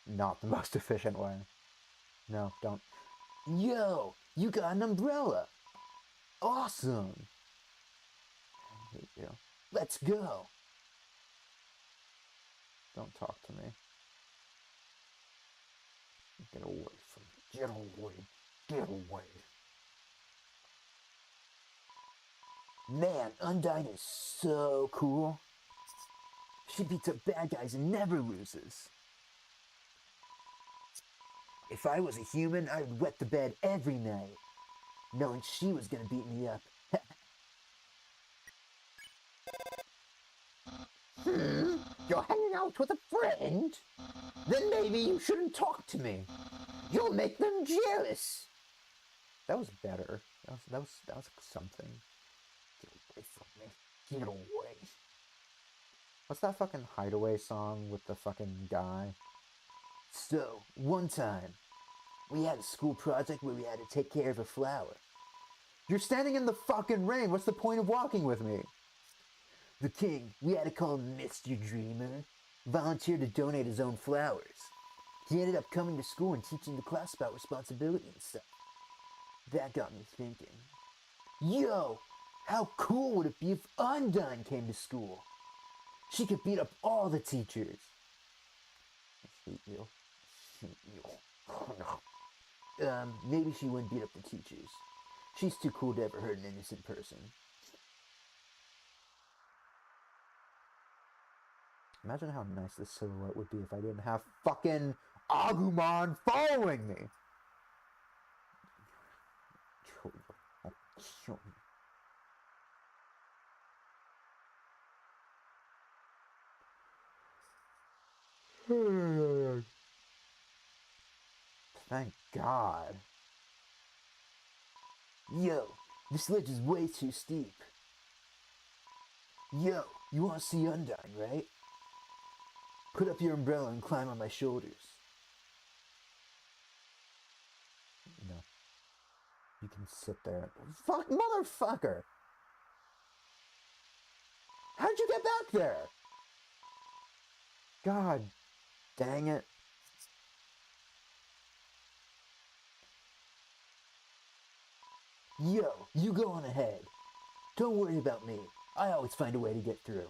not the most efficient way. No, don't. Yo, you got an umbrella. Awesome. I hate you. Let's go. Don't talk to me. Get away from me. Get away. Get away. Man, Undyne is so cool. She beats up bad guys and never loses. If I was a human, I would wet the bed every night, knowing she was gonna beat me up. You're hanging out with a friend? Then maybe you shouldn't talk to me. You'll make them jealous. That was better. That was something. Get away from me. Get away. What's that fucking Hideaway song with the fucking guy? So, one time, we had a school project where we had to take care of a flower. You're standing in the fucking rain. What's the point of walking with me? The king, we had to call him Mr. Dreamer, volunteered to donate his own flowers. He ended up coming to school and teaching the class about responsibility and stuff. That got me thinking. Yo, how cool would it be if Undine came to school? She could beat up all the teachers. I hate you. I hate you. Oh, no. Maybe she wouldn't beat up the teachers. She's too cool to ever hurt an innocent person. Imagine how nice this silhouette would be if I didn't have fucking Agumon following me. Kill you. I'll kill you. Thank God. Yo, this ledge is way too steep. Yo, you want to see Undine, right? Put up your umbrella and climb on my shoulders. No. You can sit there. Fuck, motherfucker! How'd you get back there? God dang it. Yo, you go on ahead. Don't worry about me. I always find a way to get through.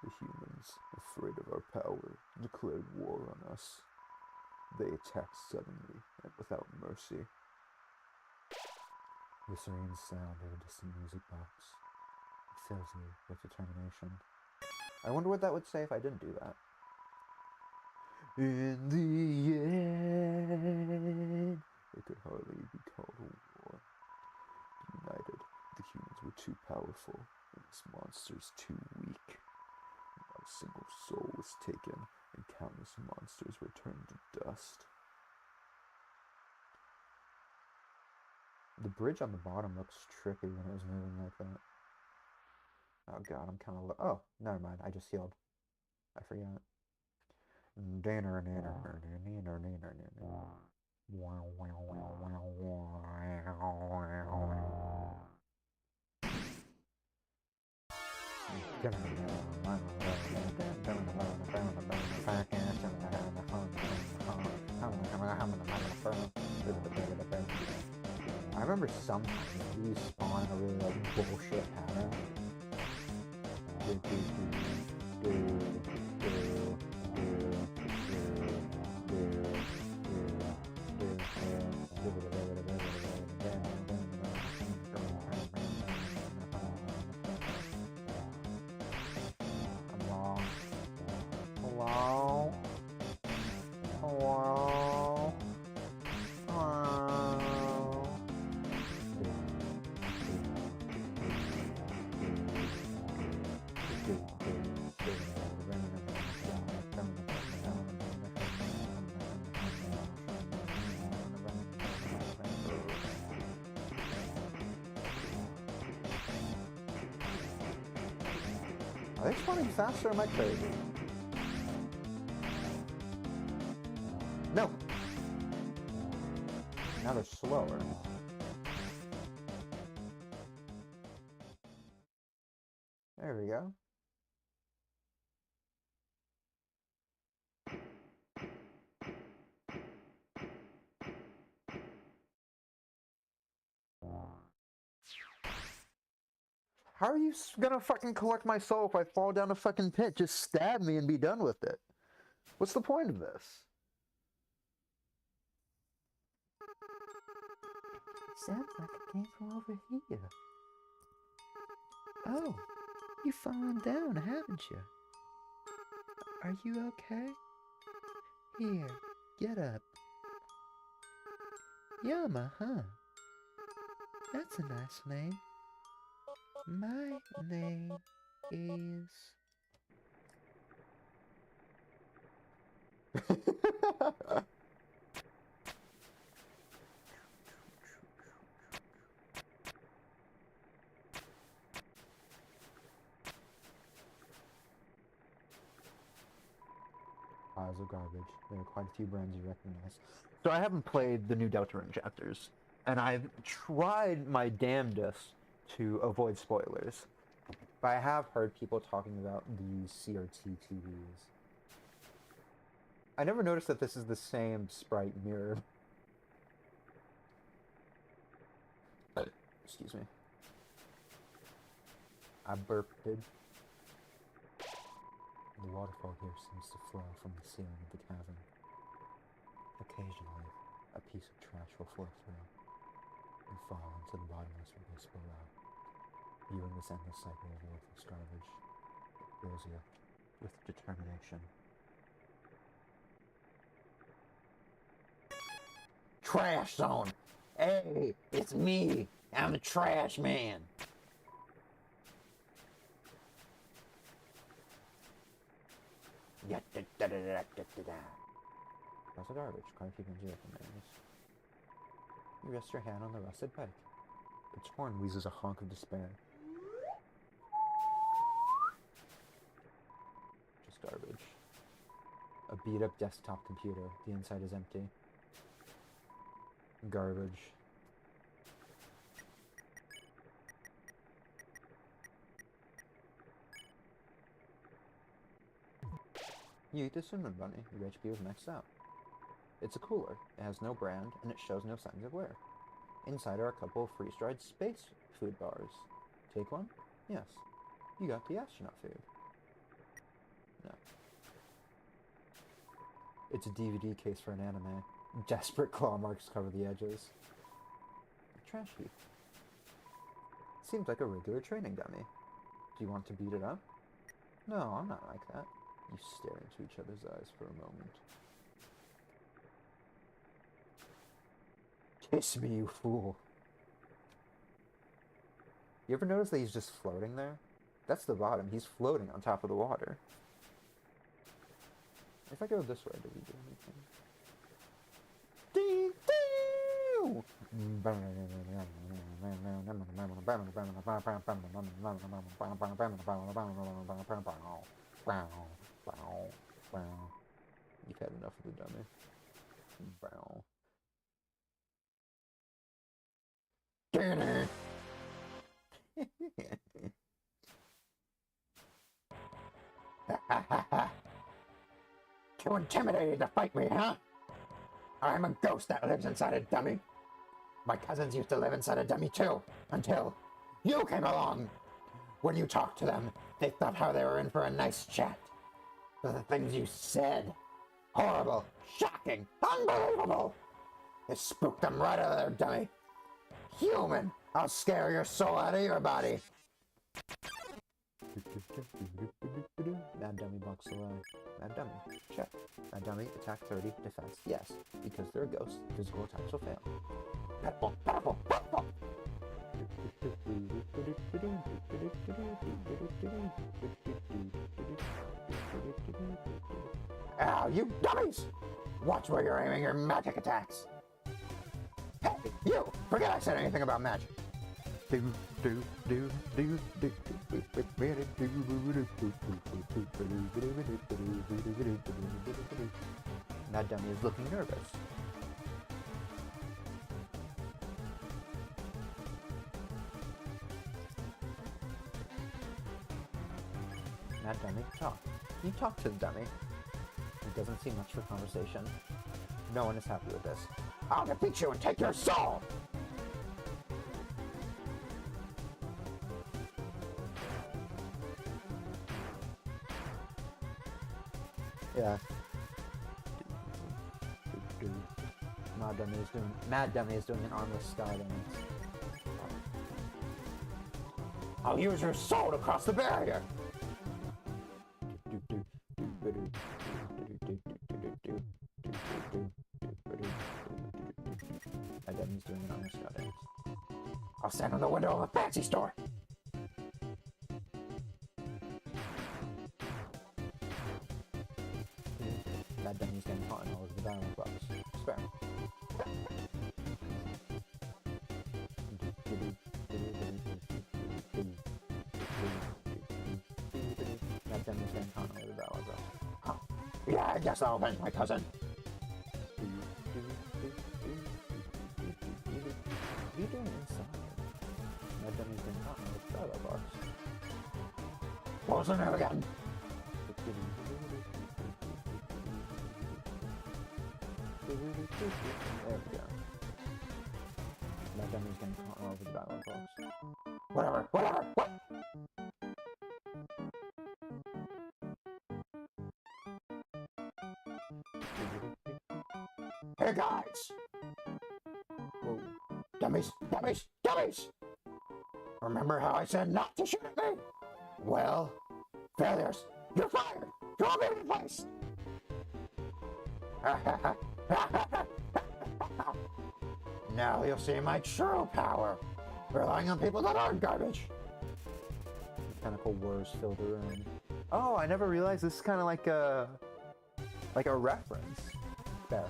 The humans, afraid of our power, declared war on us. They attacked suddenly and without mercy. The serene sound of a distant music box. It fills you with determination. I wonder what that would say if I didn't do that. In the end, it could hardly be called a war. United, the humans were too powerful, and its monsters too weak. Not a single soul was taken, and countless monsters were turned to dust. The bridge on the bottom looks trippy when it was moving like that. Oh god, I'm kind of oh, never mind, I just healed. I forgot. I remember sometimes these spawn in a really like bullshit pattern. Hello? Hello? Are they spawning faster or am I crazy? No! Now they're slower. There we go. How are you gonna fucking collect my soul if I fall down a fucking pit? Just stab me and be done with it. What's the point of this? Sounds like it came from over here. Oh, you've fallen down, haven't you? Are you okay? Here, get up. Yama, huh? That's a nice name. My name is... garbage. There are quite a few brands you recognize. So I haven't played the new Deltarune chapters, and I've tried my damnedest to avoid spoilers. But I have heard people talking about these CRT TVs. I never noticed that this is the same sprite mirror. Excuse me. I burped. The waterfall here seems to flow from the ceiling of the cavern. Occasionally, a piece of trash will flow through and fall into the bottomless abyss below. Viewing this endless cycle of worthless garbage, it fills you with determination. Trash zone! Hey, it's me! I'm the trash man! How's the garbage? Quite a few things you recognize. You rest your hand on the rusted pike. Its horn wheezes a honk of despair. Just garbage. A beat-up desktop computer. The inside is empty. Garbage. You eat the cinnamon bunny. Your HP is maxed out. It's a cooler. It has no brand, and it shows no signs of wear. Inside are a couple of freeze-dried space food bars. Take one? Yes. You got the astronaut food. No. It's a DVD case for an anime. Desperate claw marks cover the edges. A trash heap. Seems like a regular training dummy. Do you want to beat it up? No, I'm not like that. You stare into each other's eyes for a moment. Kiss me, you fool. You ever notice that he's just floating there? That's the bottom. He's floating on top of the water. If I go this way, do we do anything? Ding, ding! You've had enough of the dummy. Too intimidated to fight me, huh? I'm a ghost that lives inside a dummy. My cousins used to live inside a dummy too, until you came along. When you talked to them, they thought how they were in for a nice chat. But the things you said, horrible, shocking, unbelievable. It spooked them right out of their dummy. Human, I'll scare your soul out of your body. Mad dummy bucks away. Mad dummy, check. Mad dummy, attack 30, defense, yes. Because they're a ghost, physical attacks will fail. Petful, petful, petful! Ow, you dummies! Watch where you're aiming your magic attacks! Hey, you! Forget I said anything about magic! Mad dummy is looking nervous. Mad dummy, talk. You talk to the dummy. It doesn't seem much for conversation. No one is happy with this. I'll defeat you and take your soul! Yeah. Mad dummy is doing an armless sky dance. I'll use your soul to cross the barrier! Mad dummy's doing an armless sky dance. I'll stand on the window of a fancy store! Mad dummy's getting caught in all of the diamond bucks. Spare. Mad dummy's getting caught in all of the diamond bucks. Huh. Yeah! Yeah, I guess I'll avenge my cousin. What are you doing inside? My dummy's been caught in the trailer box. Close in there again. There we go. My dummy's getting caught all over the dialogue box. Whatever, whatever, what? Hey guys! Whoa. Dummies, dummies, dummies! Remember how I said not to shoot at me? Well, failures, you're fired! You're all being replaced! Now you'll see my true power, relying on people that aren't garbage. Mechanical whirs fill the room. Oh, I never realized this is kind of like a reference. There.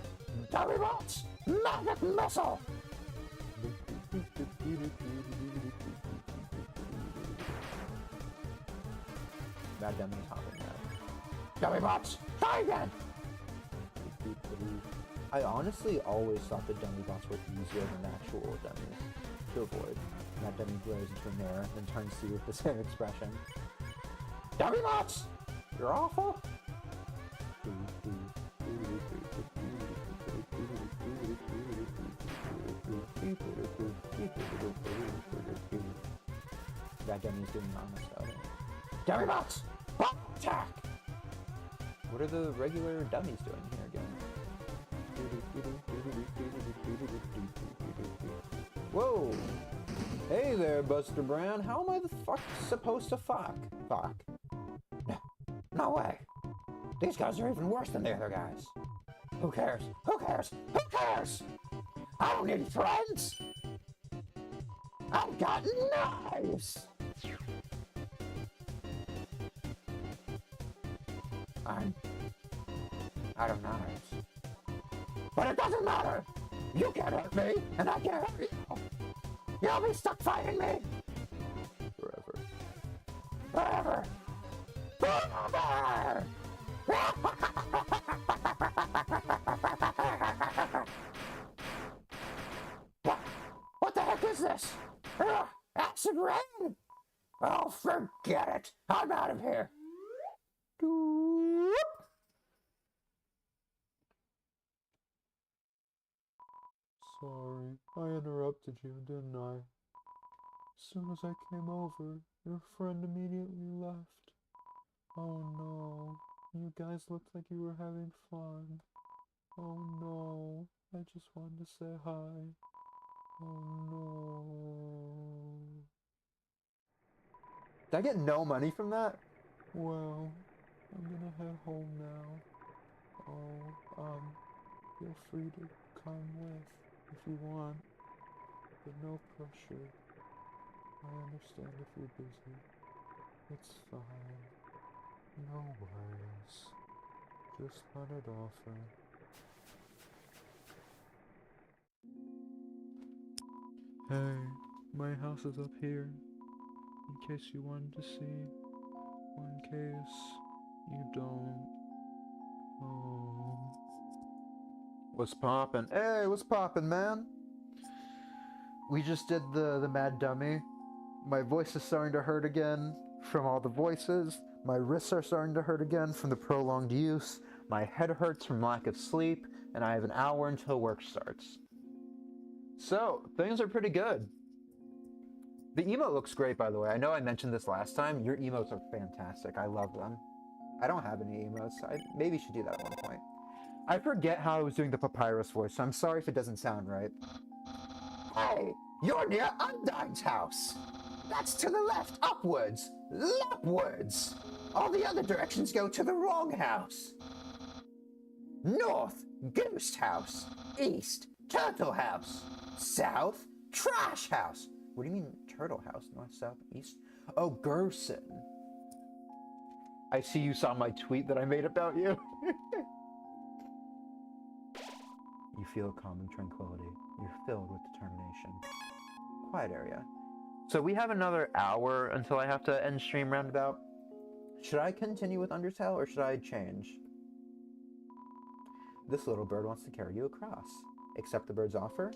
Dummy bots! Magic missile! That dummy's hopping now. Dummy bots! Try again! I honestly always thought the dummy bots were easier than the actual dummies to avoid. And that dummy grows into a mare, then turns to you with the same expression. Dummy bots! You're awful! That dummy's doing honest though. Dummy bots! Bomb attack! What are the regular dummies doing here again? Whoa! Hey there, Buster Brown. How am I the fuck supposed to fuck? Fuck. No way. These guys are even worse than the other guys. Who cares? Who cares? Who cares? I don't need friends. I've got knives. I'm out of knives. But it doesn't matter! You can't hurt me, and I can't hurt you! You'll be stuck fighting me! Forever. Forever! Forever! What the heck is this? Acid rain? Oh, forget it! I'm out of here! Sorry, I interrupted you, didn't I? As soon as I came over, your friend immediately left. Oh no, you guys looked like you were having fun. Oh no, I just wanted to say hi. Oh no. Did I get no money from that? Well, I'm gonna head home now. Oh, feel free to come with if you want, but no pressure. I understand if you're busy. It's fine. No worries. Just let it offer. Hey, my house is up here. In case you wanted to see. Or in case you don't. Oh. What's poppin'? Hey, what's poppin', man? We just did the Mad Dummy. My voice is starting to hurt again from all the voices. My wrists are starting to hurt again from the prolonged use. My head hurts from lack of sleep. And I have an hour until work starts. So, things are pretty good. The emote looks great, by the way. I know I mentioned this last time. Your emotes are fantastic. I love them. I don't have any emotes. I maybe should do that at one point. I forget how I was doing the Papyrus voice, so I'm sorry if it doesn't sound right. Hey, you're near Undyne's house. That's to the left, upwards, upwards. All the other directions go to the wrong house. North, Ghost House. East, Turtle House. South, Trash House. What do you mean Turtle House? North, South, East? Oh, Gerson. I see you saw my tweet that I made about you. You feel calm and tranquility. You're filled with determination. Quiet area. So we have another hour until I have to end stream roundabout. Should I continue with Undertale or should I change? This little bird wants to carry you across. Accept the bird's offer.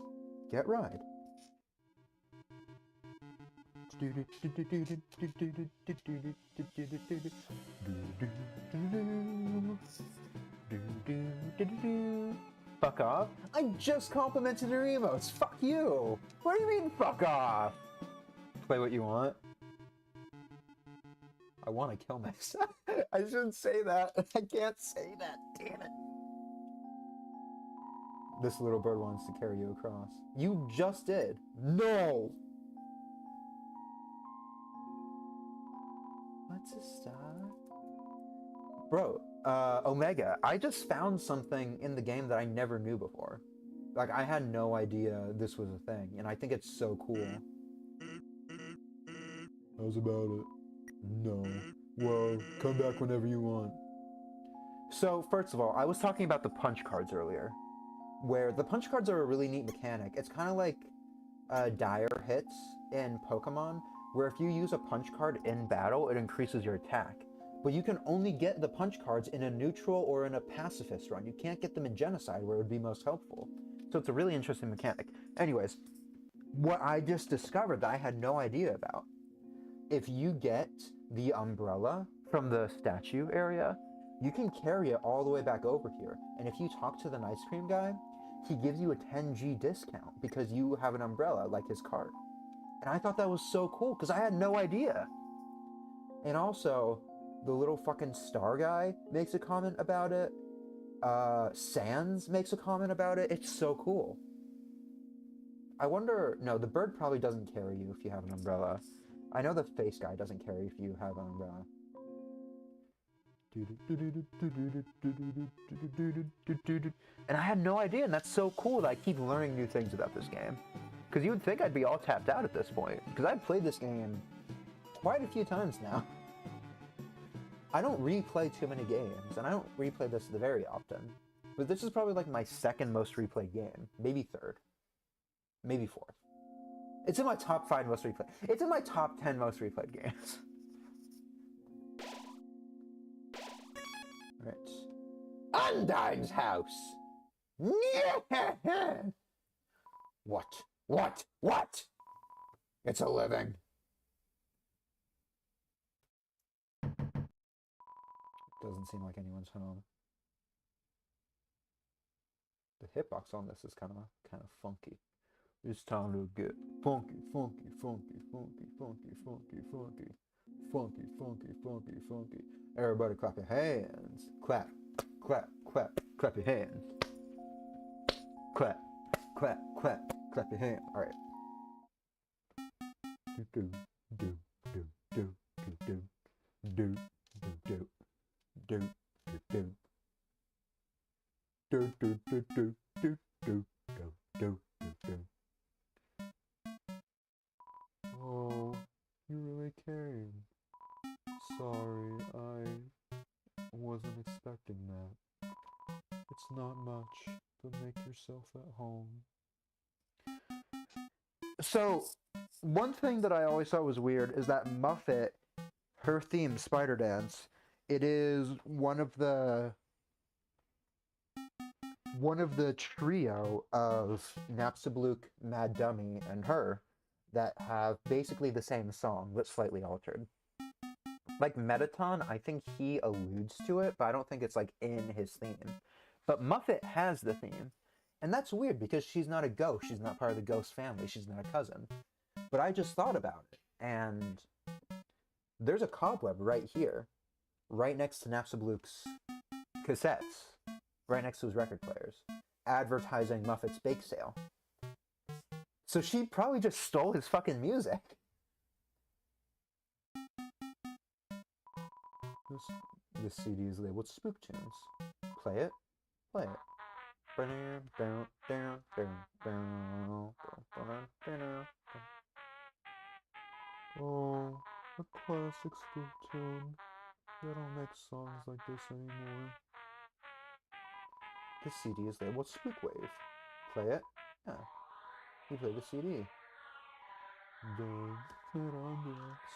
Get ride. Fuck off? I just complimented your emotes. Fuck you. What do you mean, fuck off? Play what you want. I want to kill myself. I shouldn't say that. I can't say that. Damn it. This little bird wants to carry you across. You just did. No. What's a star? Bro, Omega, I just found something in the game that I never knew before. Like, I had no idea this was a thing, and I think it's so cool. How's about it? No. Well, come back whenever you want. So, first of all, I was talking about the punch cards earlier, where the punch cards are a really neat mechanic. It's kind of like dire hits in Pokemon, where if you use a punch card in battle, it increases your attack. But you can only get the punch cards in a neutral or in a pacifist run. You can't get them in Genocide, where it would be most helpful. So it's a really interesting mechanic. Anyways, what I just discovered that I had no idea about. If you get the umbrella from the statue area, you can carry it all the way back over here. And if you talk to the ice cream guy, he gives you a 10G discount because you have an umbrella like his cart. And I thought that was so cool because I had no idea. And also, the little fucking star guy makes a comment about it. Sans makes a comment about it. It's so cool. I wonder, no, the bird probably doesn't carry you if you have an umbrella. I know the face guy doesn't carry if you have an umbrella. And I had no idea, and that's so cool that I keep learning new things about this game. Because you would think I'd be all tapped out at this point. Because I've played this game quite a few times now. I don't replay too many games, and I don't replay this very often. But this is probably like my second most replayed game. Maybe third. Maybe fourth. It's in my top 5 most replayed. It's in my top 10 most replayed games. Right. Undyne's house! What? What? What? It's a living. Doesn't seem like anyone's home. The hitbox on this is kind of funky. It's time to get funky, funky, funky, funky, funky, funky, funky, funky, funky, funky, funky. Everybody clap your hands. Clap, clap, clap, clap your hands. Clap, clap, clap, clap your hands. All right. Do do do do do do do do do do do do do do do do do do do. Oh, you really came. Sorry, I wasn't expecting that. It's not much, but make yourself at home. So, one thing that I always thought was weird is that Muffet, her theme, Spider Dance, it is one of the trio of Napstablook, Mad Dummy, and her that have basically the same song, but slightly altered. Like Metaton, I think he alludes to it, but I don't think it's like in his theme. But Muffet has the theme, and that's weird because she's not a ghost. She's not part of the ghost family. She's not a cousin. But I just thought about it, and there's a cobweb right here, right next to Napstablook's cassettes, right next to his record players, advertising Muffet's bake sale. So she probably just stole his fucking music. This CD is labeled Spook Tunes. Play it. Play it. Oh, a classic spook tune. They don't make songs like this anymore. This CD is labeled Spook Wave. Play it. Yeah. You play the CD. Done. That ambiance.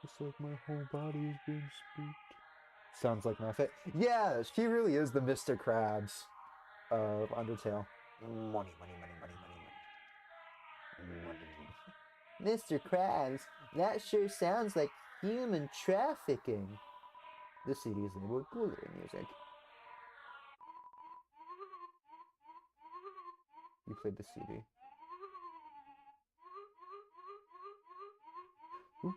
It's like my whole body is being spooked. Sounds like Muffet. Yeah, she really is the Mr. Krabs. of Undertale. Money, money, money, money, money, money. Mr. Krabs, that sure sounds like human trafficking. The CD is labeled Ghoulie music. You played the CD. Oh,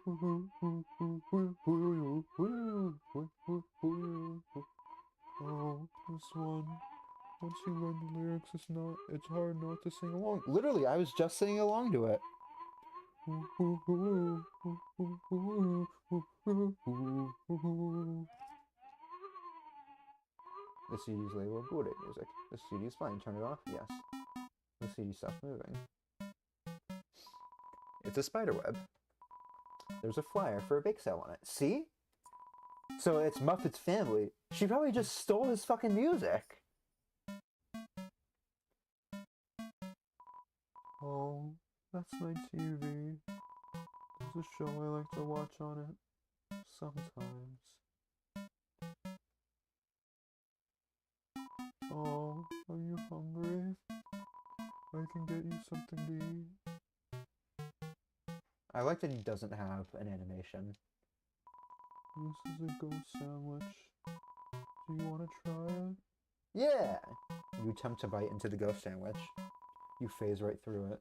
this one. Once you learn the lyrics, it's hard not to sing along. Literally, I was just singing along to it. The CD's labeled Ghoulie music. The CD is fine. Turn it off? Yes. The CD stops moving. It's a spider web. There's a flyer for a bake sale on it. See? So it's Muppet's family. She probably just stole his fucking music. Oh, that's my TV. There's a show I like to watch on it. Sometimes. Oh, are you hungry? I can get you something to eat. I like that he doesn't have an animation. This is a ghost sandwich. Do you want to try it? Yeah! You attempt to bite into the ghost sandwich. You phase right through it.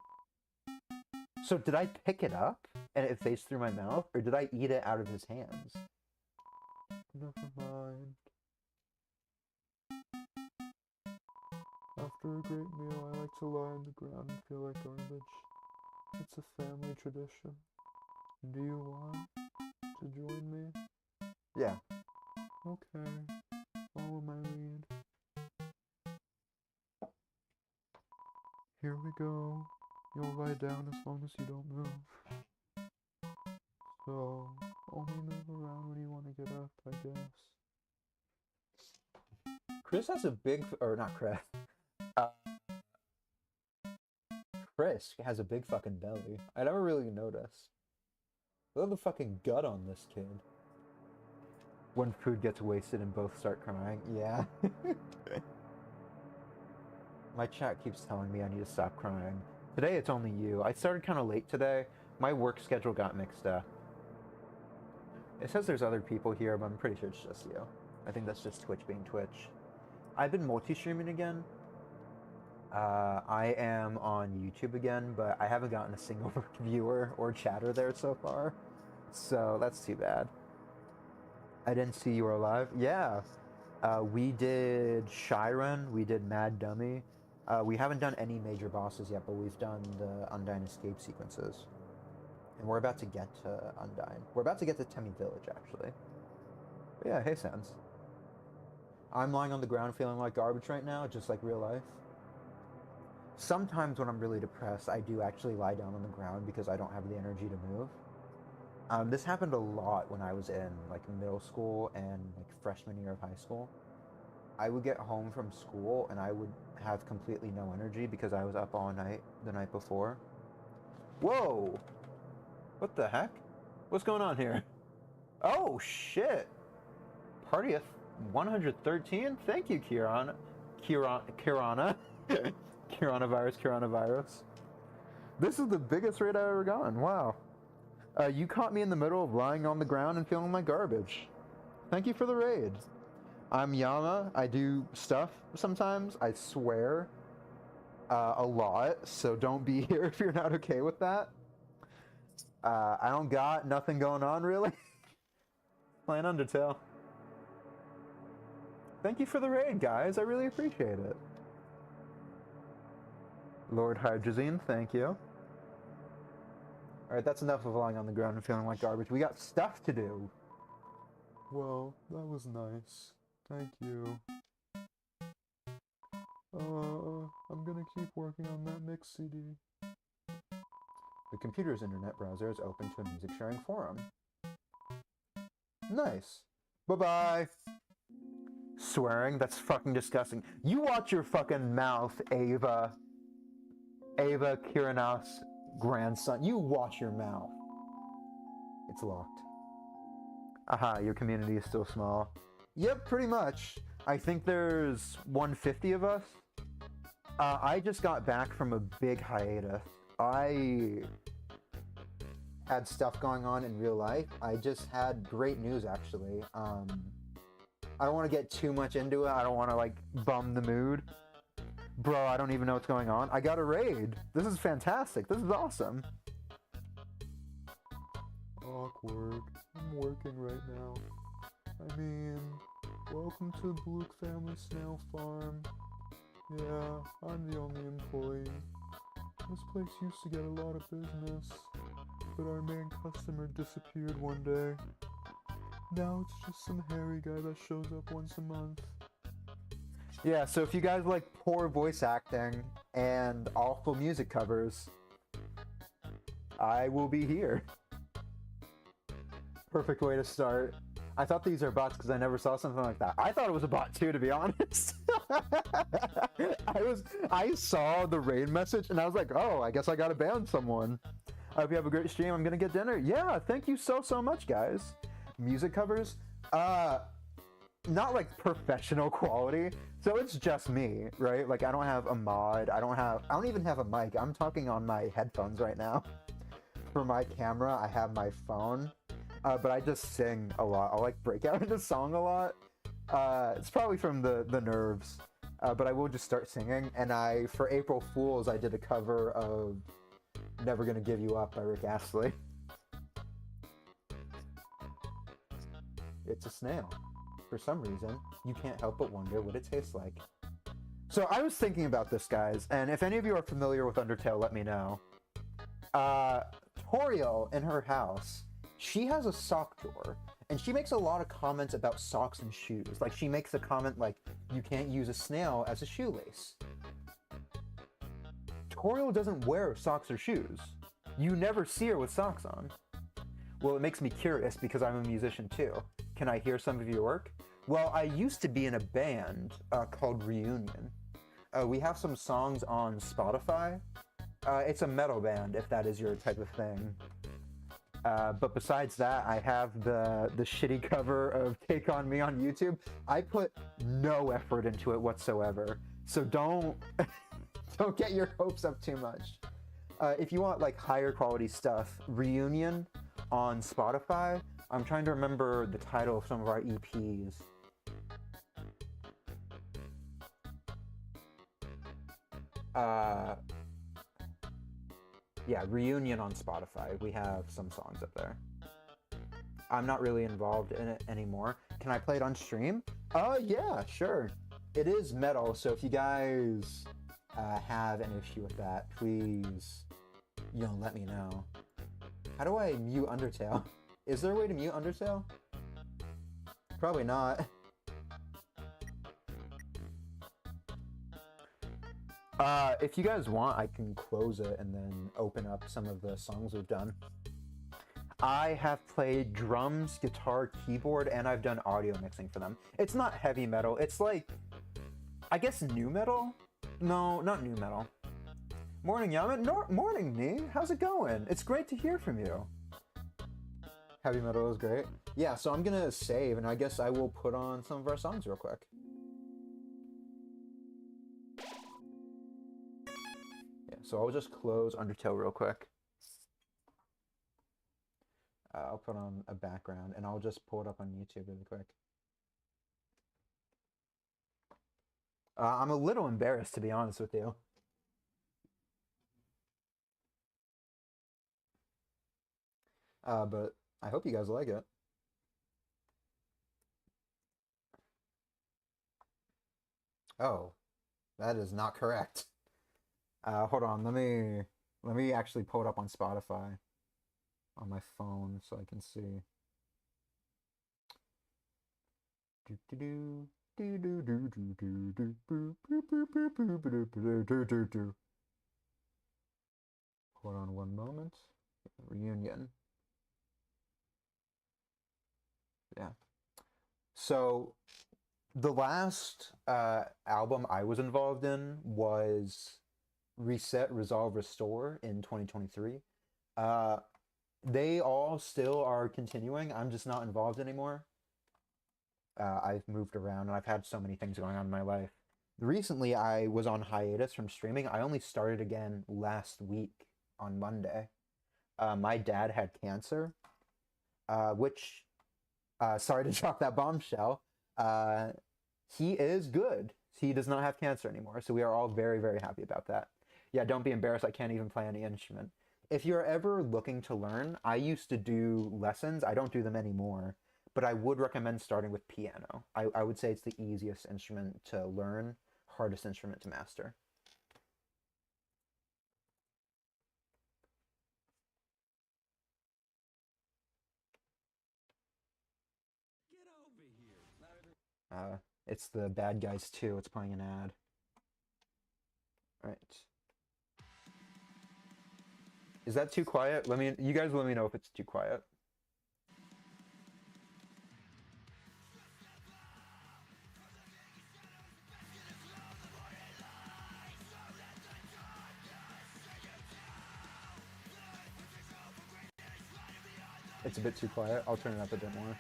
So did I pick it up and it phased through my mouth, or did I eat it out of his hands? Never mind. After a great meal, I like to lie on the ground and feel like garbage. It's a family tradition. Do you want to join me? Yeah. Okay. Follow my lead. Here we go. You'll lie down as long as you don't move. So, only move around when you want to get up, I guess. Chris has a big, or not Chris. Chris has a big fucking belly. I never really noticed. Look at the fucking gut on this kid. When food gets wasted and both start crying. Yeah. My chat keeps telling me I need to stop crying. Today it's only you. I started kind of late today. My work schedule got mixed up. It says there's other people here, but I'm pretty sure it's just you. I think that's just Twitch being Twitch. I've been multi-streaming again. I am on YouTube again, but I haven't gotten a single viewer or chatter there so far. So that's too bad. I didn't see you were alive. Yeah. We did Shyren, we did Mad Dummy. We haven't done any major bosses yet, but we've done the Undyne escape sequences. And we're about to get to Undyne. We're about to get to Temmie Village, actually. But yeah, hey, Sans. I'm lying on the ground feeling like garbage right now, just like real life. Sometimes when I'm really depressed, I do actually lie down on the ground because I don't have the energy to move. This happened a lot when I was in like middle school and like freshman year of high school. I would get home from school and I would have completely no energy because I was up all night the night before. Whoa! What the heck? What's going on here? Oh shit! Party of 113? Thank you, Kirana. Coronavirus. This is the biggest raid I've ever gotten. Wow. You caught me in the middle of lying on the ground and feeling like garbage. Thank you for the raid. I'm Yama. I do stuff sometimes. I swear a lot, so don't be here if you're not okay with that. I don't got nothing going on, really. Playing Undertale. Thank you for the raid, guys. I really appreciate it. Lord Hydrazine, thank you. Alright, that's enough of lying on the ground and feeling like garbage. We got stuff to do. Well, that was nice. Thank you. I'm gonna keep working on that mix CD. The computer's internet browser is open to a music sharing forum. Nice. Bye-bye. Swearing? That's fucking disgusting. You watch your fucking mouth, Ava. Ava Kiranos' grandson. You watch your mouth. It's locked. Aha, your community is still small. Yep, pretty much. I think there's 150 of us. I just got back from a big hiatus. I had stuff going on in real life. I just had great news, actually. I don't want to get too much into it. I don't want to, like, bum the mood. Bro, I don't even know what's going on. I got a raid. This is fantastic. This is awesome. Awkward. I'm working right now. I mean, welcome to Blue Family Snail Farm. Yeah, I'm the only employee. This place used to get a lot of business, but our main customer disappeared one day. Now it's just some hairy guy that shows up once a month. Yeah, so if you guys like poor voice acting and awful music covers, I will be here. Perfect way to start. I thought these are bots because I never saw something like that. I thought it was a bot too, to be honest. I saw the raid message and I was like, oh, I guess I gotta ban someone. I hope you have a great stream. I'm gonna get dinner. Yeah, thank you so much, guys. Music covers, not like professional quality. So it's just me, right? Like I don't have a mod. I don't even have a mic. I'm talking on my headphones right now. For my camera, I have my phone. But I just sing a lot. I'll like break out into song a lot. It's probably from the nerves. But I will just start singing. And for April Fools, I did a cover of Never Gonna Give You Up by Rick Astley. It's a snail. For some reason, you can't help but wonder what it tastes like. So I was thinking about this, guys. And if any of you are familiar with Undertale, let me know. Toriel in her house, she has a sock drawer, and she makes a lot of comments about socks and shoes. Like, she makes a comment like, you can't use a snail as a shoelace. Toriel doesn't wear socks or shoes. You never see her with socks on. Well, it makes me curious because I'm a musician too. Can I hear some of your work? Well, I used to be in a band called Reunion. We have some songs on Spotify. It's a metal band, if that is your type of thing. But besides that, I have the shitty cover of Take On Me on YouTube. I put no effort into it whatsoever. So don't get your hopes up too much. If you want like higher quality stuff, Reunion on Spotify. I'm trying to remember the title of some of our EPs. Yeah, Reunion on Spotify. We have some songs up there. I'm not really involved in it anymore. Can I play it on stream? Yeah, sure. It is metal, so if you guys have an issue with that, please, let me know. How do I mute Undertale? Is there a way to mute Undertale? Probably not. If you guys want, I can close it and then open up some of the songs we've done. I have played drums, guitar, keyboard, and I've done audio mixing for them. It's not heavy metal. It's like, I guess new metal? No, not new metal. Morning, Yaman. Morning, Nee. How's it going? It's great to hear from you. Heavy metal is great. Yeah, so I'm gonna save, and I guess I will put on some of our songs real quick. Yeah, so I'll just close Undertale real quick. I'll put on a background, and I'll just pull it up on YouTube really quick. I'm a little embarrassed, to be honest with you. But I hope you guys like it. Oh, that is not correct. Hold on, let me actually pull it up on Spotify on my phone so I can see. Hold on one moment. Reunion. Yeah. So the last album I was involved in was Reset, Resolve, Restore in 2023. They all still are continuing. I'm just not involved anymore. I've moved around and I've had so many things going on in my life. recently I was on hiatus from streaming. I only started again last week on Monday. My dad had cancer, which, sorry to drop that bombshell, he is good. He does not have cancer anymore, so we are all very, very happy about that. Yeah, don't be embarrassed. I can't even play any instrument. If you're ever looking to learn, I used to do lessons. I don't do them anymore, but I would recommend starting with piano. I would say it's the easiest instrument to learn, hardest instrument to master. It's the Bad Guys 2. It's playing an ad. All right. Is that too quiet? You guys let me know if it's too quiet. It's a bit too quiet. I'll turn it up a bit more.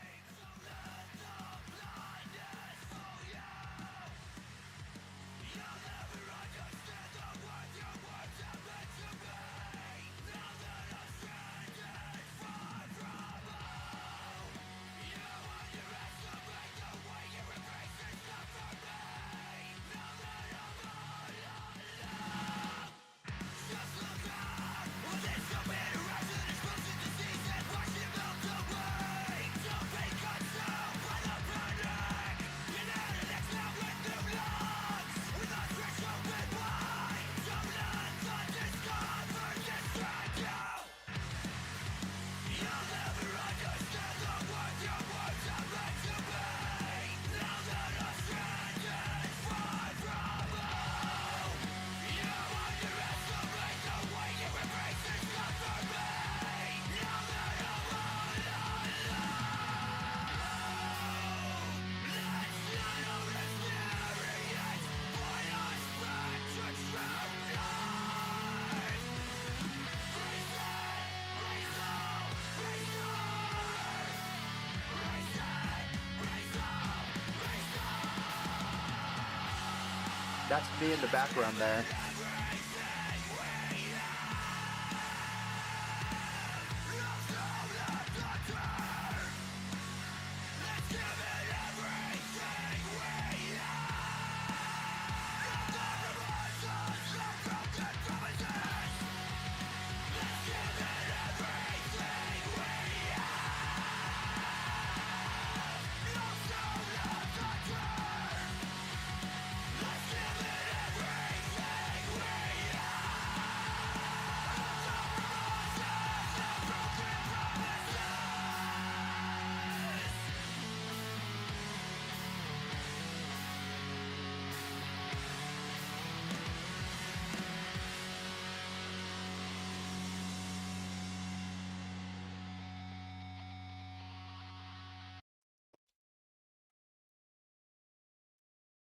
That's me in the background there.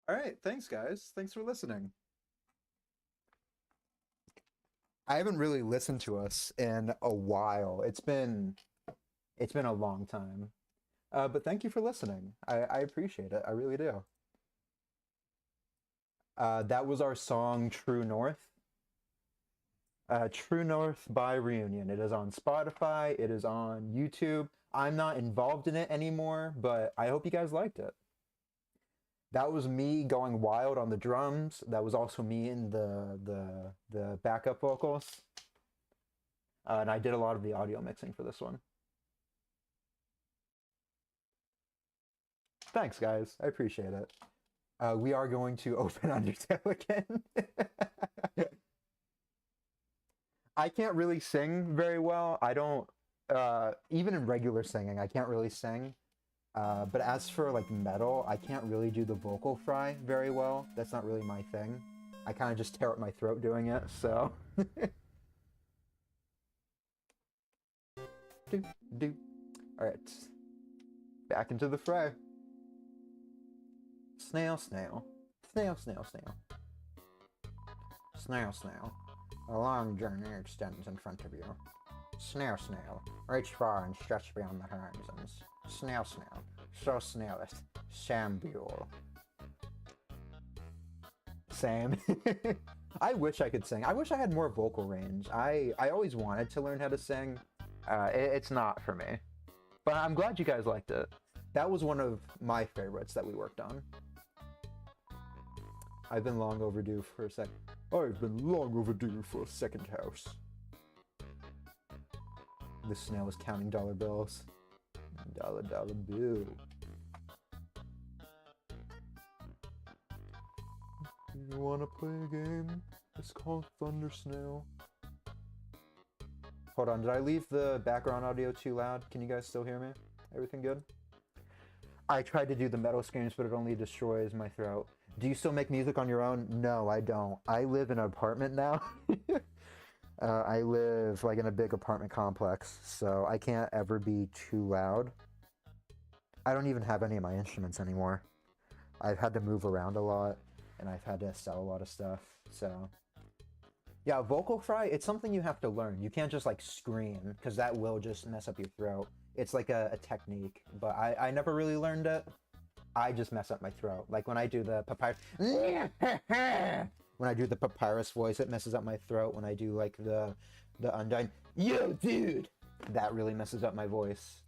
All right, thanks guys. Thanks for listening. I haven't really listened to us in a while. It's been a long time. But thank you for listening. I appreciate it. I really do. That was our song True North. True North by Reunion. It is on Spotify. It is on YouTube. I'm not involved in it anymore, but I hope you guys liked it. That was me going wild on the drums. That was also me in the backup vocals. And I did a lot of the audio mixing for this one. Thanks, guys. I appreciate it. We are going to open Undertale again. I can't really sing very well. I don't, even in regular singing, I can't really sing. But as for like metal, I can't really do the vocal fry very well. That's not really my thing. I kind of just tear up my throat doing it, so. Alright. Back into the fray. Snail, snail. Snail, snail, snail. Snail, snail. A long journey extends in front of you. Snail, snail. Reach far and stretch beyond the horizons. Snail, snail. So snaileth. Sambule. same. I wish I could sing. I wish I had more vocal range. I always wanted to learn how to sing. It's not for me. But I'm glad you guys liked it. That was one of my favorites that we worked on. I've been long overdue for a second. I've been long overdue for a second house. The snail is counting dollar bills. Dollar bill. You wanna play a game? It's called Thunder Snail. Hold on, did I leave the background audio too loud? Can you guys still hear me? Everything good? I tried to do the metal screams, but it only destroys my throat. Do you still make music on your own? No, I don't. I live in an apartment now. I live like in a big apartment complex, so I can't ever be too loud. I don't even have any of my instruments anymore. I've had to move around a lot, and I've had to sell a lot of stuff, so... Yeah, vocal fry, it's something you have to learn. You can't just like scream, because that will just mess up your throat. It's like a technique, but I never really learned it. I just mess up my throat. Like when I do the papyrus... When I do the papyrus voice, it messes up my throat. When I do like the undying, yo dude, that really messes up my voice.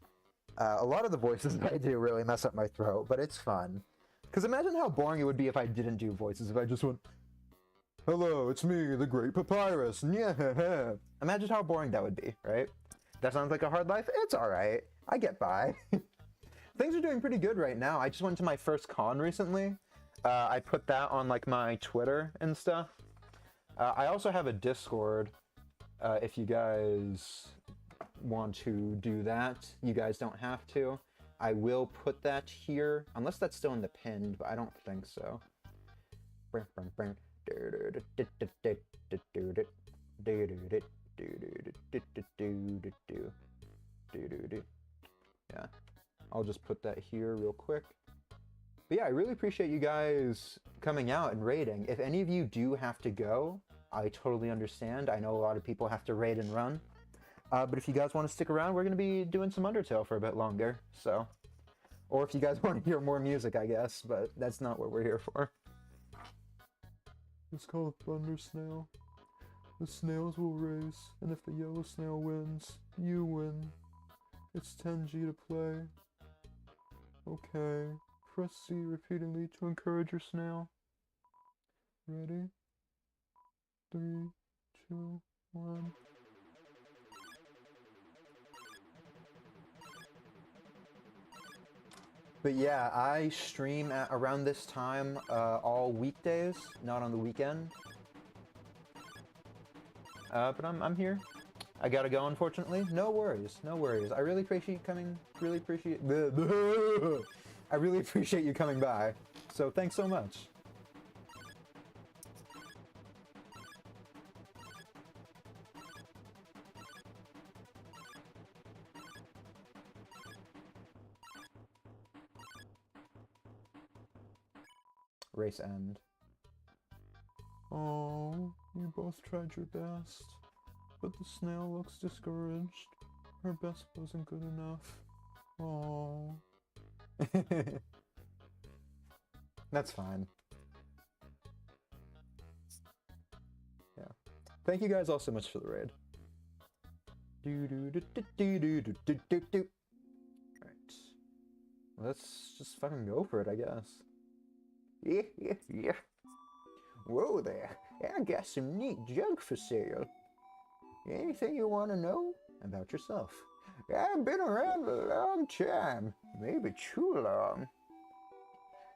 A lot of the voices that I do really mess up my throat, but it's fun. Because imagine how boring it would be if I didn't do voices, if I just went, hello, it's me, the Great Papyrus. Yeah. Imagine how boring that would be, right? That sounds like a hard life. It's all right. I get by. Things are doing pretty good right now. I just went to my first con recently. I put that on like my Twitter and stuff. I also have a Discord. If you guys want to do that, you guys don't have to. I will put that here, unless that's still in the pinned, but I don't think so. Yeah, I'll just put that here real quick. But yeah, I really appreciate you guys coming out and raiding. If any of you do have to go, I totally understand. I know a lot of people have to raid and run. But if you guys want to stick around, we're going to be doing some Undertale for a bit longer, so... Or if you guys want to hear more music, I guess, but that's not what we're here for. It's called Thunder Snail. The snails will race, and if the yellow snail wins, you win. It's 10G to play. Okay. Press C repeatedly to encourage your snail. Ready? 3, 2, 1. But yeah, I stream at around this time all weekdays, not on the weekend. But I'm here. I gotta go, unfortunately. No worries, no worries. I really appreciate you coming. Really appreciate. I really appreciate you coming by. So thanks so much. Race end. Oh, you both tried your best, but the snail looks discouraged. Her best wasn't good enough. Oh. That's fine. Yeah. Thank you guys all so much for the raid. Alright. Let's just fucking go for it, I guess. Yeah. Whoa there. I got some neat junk for sale. Anything you want to know about yourself? I've been around a long time. Maybe too long.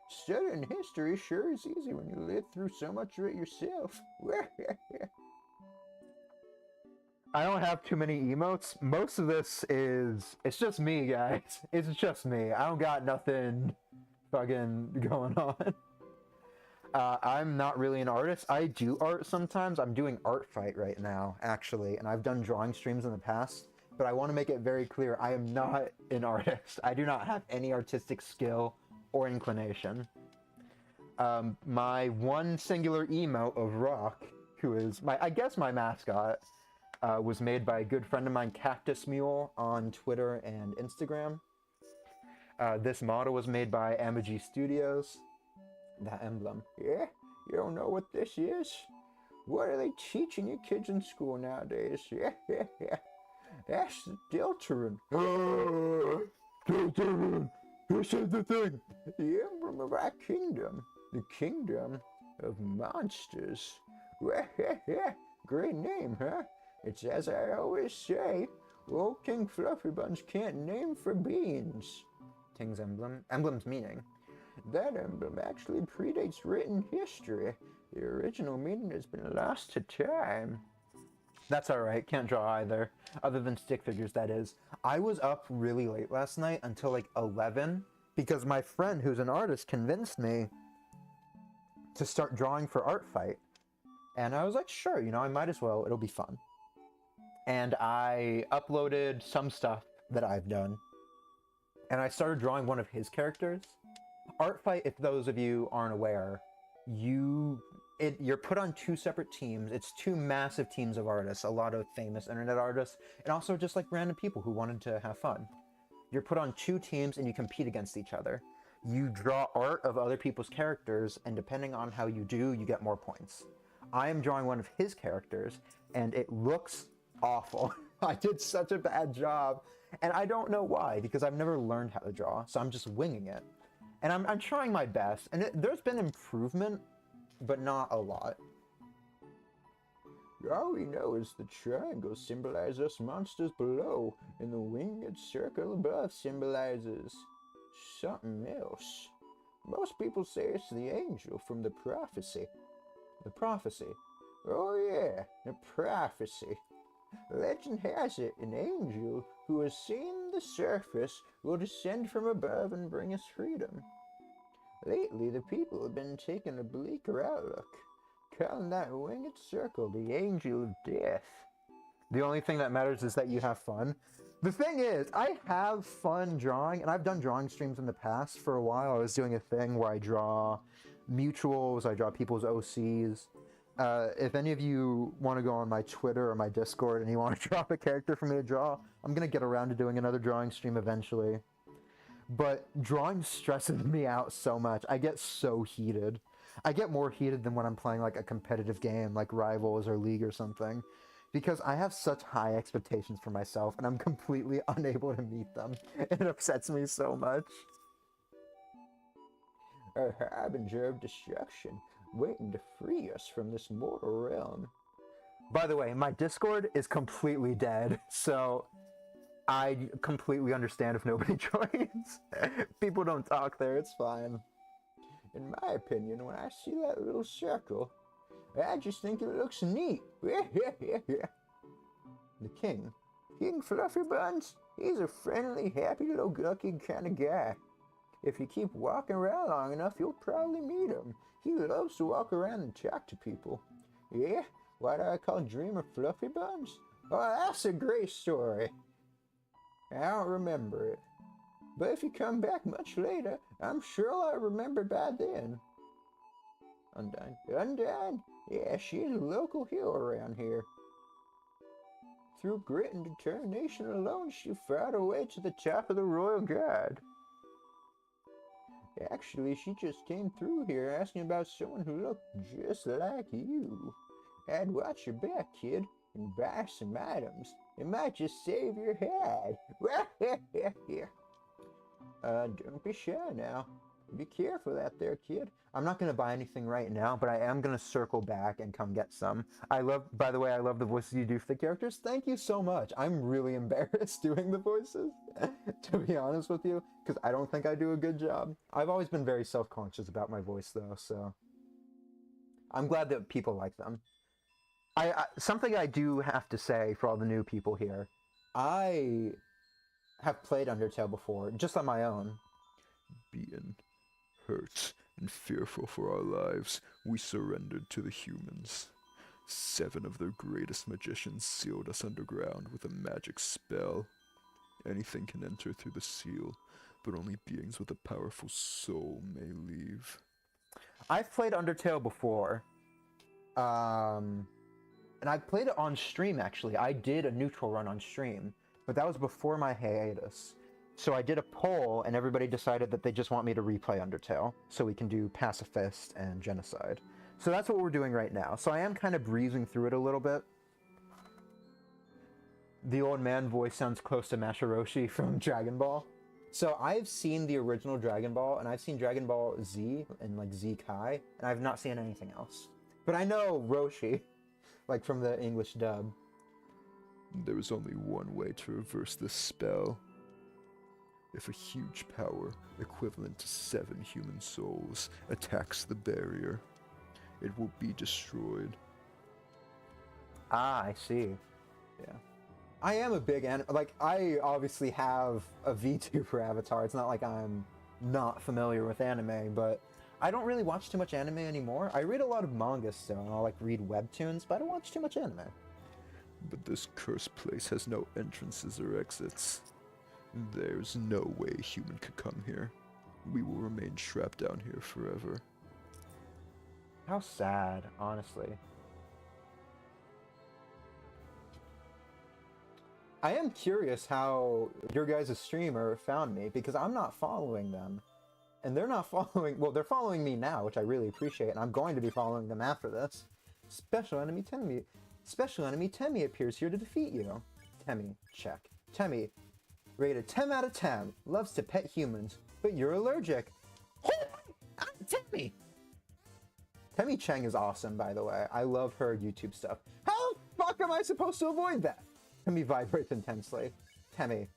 Studying history sure is easy when you live through so much of it yourself. I don't have too many emotes. Most of this it's just me, guys. It's just me. I don't got nothing fucking going on. I'm not really an artist. I do art sometimes. I'm doing Art Fight right now, actually, and I've done drawing streams in the past, but I want to make it very clear, I am not an artist. I do not have any artistic skill or inclination. My one singular emote of Rock, who is, I guess my mascot, was made by a good friend of mine, Cactus Mule, on Twitter and Instagram. This model was made by Amaji Studios. That emblem. You don't know what this is? What are they teaching you kids in school nowadays? That's the Deltarune. Deltarune! Who said the thing? The emblem of our kingdom. The kingdom of monsters. Great name, huh? It's as I always say, old King Fluffybuns can't name for beans. King's emblem? Emblem's meaning. That emblem actually predates written history. The original meaning has been lost to time. That's alright, can't draw either. Other than stick figures, that is. I was up really late last night until like 11 because my friend who's an artist convinced me to start drawing for Art Fight. And I was like, sure, you know, I might as well, it'll be fun. And I uploaded some stuff that I've done. And I started drawing one of his characters. Art Fight, if those of you aren't aware, you're put on two separate teams. It's two massive teams of artists, a lot of famous internet artists, and also just like random people who wanted to have fun. You're put on two teams and you compete against each other. You draw art of other people's characters, and depending on how you do, you get more points. I am drawing one of his characters, and it looks awful. I did such a bad job, and I don't know why, because I've never learned how to draw, so I'm just winging it. And I'm trying my best, and there's been improvement, but not a lot. All we know is the triangle symbolizes us monsters below, and the winged circle above symbolizes something else. Most people say it's the angel from the prophecy. The prophecy? Oh yeah, the prophecy. Legend has it an angel who has seen the surface will descend from above and bring us freedom. Lately, the people have been taking a bleaker outlook, calling that winged circle the angel of death. The only thing that matters is that you have fun. The thing is, I have fun drawing, and I've done drawing streams in the past. For a while, I was doing a thing where I draw mutuals, I draw people's OCs. If any of you want to go on my Twitter or my Discord and you want to drop a character for me to draw, I'm going to get around to doing another drawing stream eventually. But drawing stresses me out so much. I get so heated. I get more heated than when I'm playing like a competitive game like Rivals or League or something. Because I have such high expectations for myself and I'm completely unable to meet them. It upsets me so much. A harbinger of destruction, waiting to free us from this mortal realm. By the way, my Discord is completely dead, so I completely understand if nobody joins. People don't talk there, it's fine. In my opinion, when I see that little circle, I just think it looks neat. The king. King Fluffybuns, he's a friendly, happy-go-lucky kind of guy. If you keep walking around long enough, you'll probably meet him. He loves to walk around and talk to people. Yeah? Why do I call Dreamer Fluffybuns? Oh, that's a great story. I don't remember it. But if you come back much later, I'm sure I'll remember by then. Undine. Undine? Yeah, she's a local hero around here. Through grit and determination alone, she fought her way to the top of the Royal Guard. Actually, she just came through here asking about someone who looked just like you. I'd watch your back, kid, and buy some items. It might just save your head. Don't be shy now. Be careful out there, kid. I'm not going to buy anything right now, but I am going to circle back and come get some. By the way, I love the voices you do for the characters. Thank you so much. I'm really embarrassed doing the voices, to be honest with you, because I don't think I do a good job. I've always been very self-conscious about my voice, though, so I'm glad that people like them. Something I do have to say for all the new people here, I have played Undertale before, just on my own. Being hurt and fearful for our lives, we surrendered to the humans. 7 of their greatest magicians sealed us underground with a magic spell. Anything can enter through the seal, but only beings with a powerful soul may leave. I've played Undertale before. And I played it on stream, actually. I did a neutral run on stream, but that was before my hiatus. So I did a poll, and everybody decided that they just want me to replay Undertale, so we can do Pacifist and Genocide. So that's what we're doing right now. So I am kind of breezing through it a little bit. The old man voice sounds close to Mashiroshi from Dragon Ball. So I've seen the original Dragon Ball, and I've seen Dragon Ball Z and like Z Kai, and I've not seen anything else. But I know Roshi, like from the English dub. There is only one way to reverse this spell. If a huge power, equivalent to 7 human souls, attacks the barrier, it will be destroyed. Ah, I see. Yeah. I am a big like I obviously have a VTuber avatar. It's not like I'm not familiar with anime, but I don't really watch too much anime anymore. I read a lot of manga still, and I'll like read webtoons, but I don't watch too much anime. But this cursed place has no entrances or exits. There's no way a human could come here. We will remain trapped down here forever. How sad, honestly. I am curious how your guys' streamer found me, because I'm not following them. And they're not following, well, they're following me now, which I really appreciate, and I'm going to be following them after this. Special enemy Temmie appears here to defeat you. Temmie, check. Temmie, rated 10 out of 10, loves to pet humans, but you're allergic. I'm Temmie! Temmie Cheng is awesome, by the way. I love her YouTube stuff. How the fuck am I supposed to avoid that? Temmie vibrates intensely. Temmie.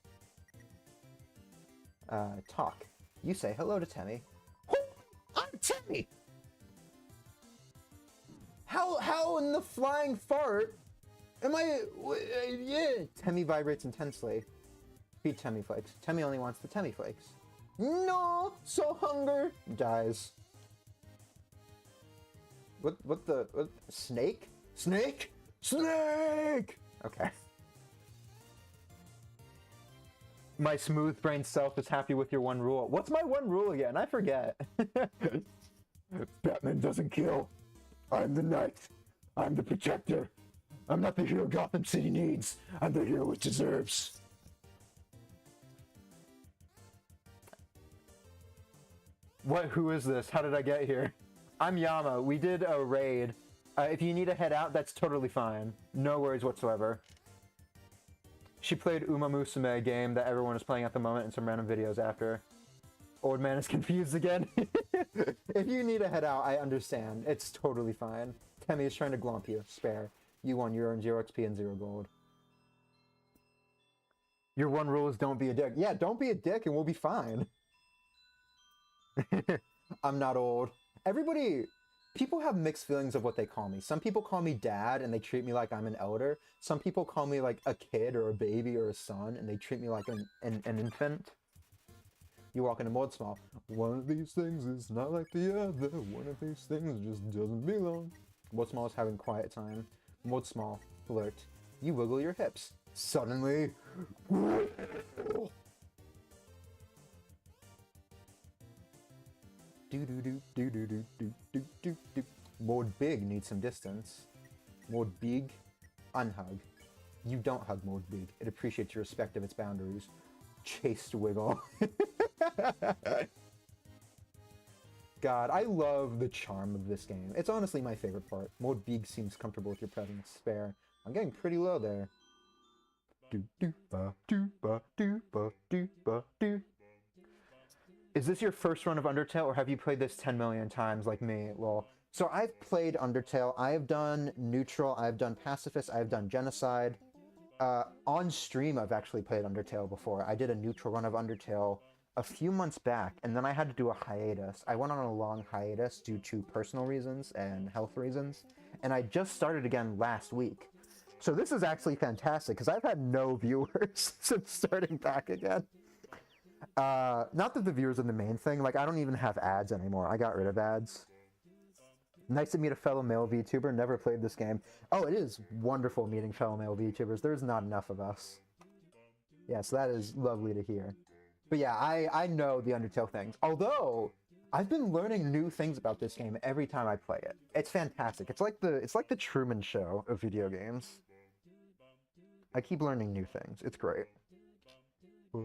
Talk. You say hello to Temmie. I'm Temmie! How in the flying fart am I... yeah. Temmie vibrates intensely. Feed Temmie Flakes. Temmie only wants the Temmie Flakes. No! So hunger! Dies. What the... Snake? Snake? Snake! Okay. My smooth-brained self is happy with your one rule. What's my one rule again? I forget. Batman doesn't kill. I'm the knight. I'm the protector. I'm not the hero Gotham City needs. I'm the hero it deserves. What? Who is this? How did I get here? I'm Yama. We did a raid. If you need to head out, that's totally fine. No worries whatsoever. She played Uma Musume game that everyone is playing at the moment in some random videos after. Old man is confused again. If you need to head out, I understand. It's totally fine. Temmie is trying to glomp you. Spare. You won. You earned 0 XP and 0 gold. Your one rule is don't be a dick. Yeah, don't be a dick and we'll be fine. I'm not old. Everybody... People have mixed feelings of what they call me. Some people call me dad and they treat me like I'm an elder. Some people call me like a kid or a baby or a son and they treat me like an infant. You walk into Mod Small. One of these things is not like the other. One of these things just doesn't belong. Mod Small is having quiet time. Mod Small, alert. You wiggle your hips. Suddenly... Mode Big needs some distance. Mode Big, unhug. You don't hug Mode Big. It appreciates your respect of its boundaries. Chaste wiggle. God, I love the charm of this game. It's honestly my favorite part. Mode Big seems comfortable with your presence. Spare. I'm getting pretty low there. Is this your first run of Undertale, or have you played this 10 million times like me? Well, so I've played Undertale. I have done Neutral. I've done Pacifist. I've done Genocide. On stream, I've actually played Undertale before. I did a Neutral run of Undertale a few months back, and then I had to do a hiatus. I went on a long hiatus due to personal reasons and health reasons, and I just started again last week. So this is actually fantastic, because I've had no viewers since starting back again. Not that the viewers are the main thing, like I don't even have ads anymore. I got rid of ads. Nice to meet a fellow male VTuber, never played this game. Oh, it is wonderful meeting fellow male VTubers. There's not enough of us. Yeah, so that is lovely to hear. But yeah, I know the Undertale things. Although, I've been learning new things about this game every time I play it. It's fantastic. It's like the Truman Show of video games. I keep learning new things. It's great. Hoi!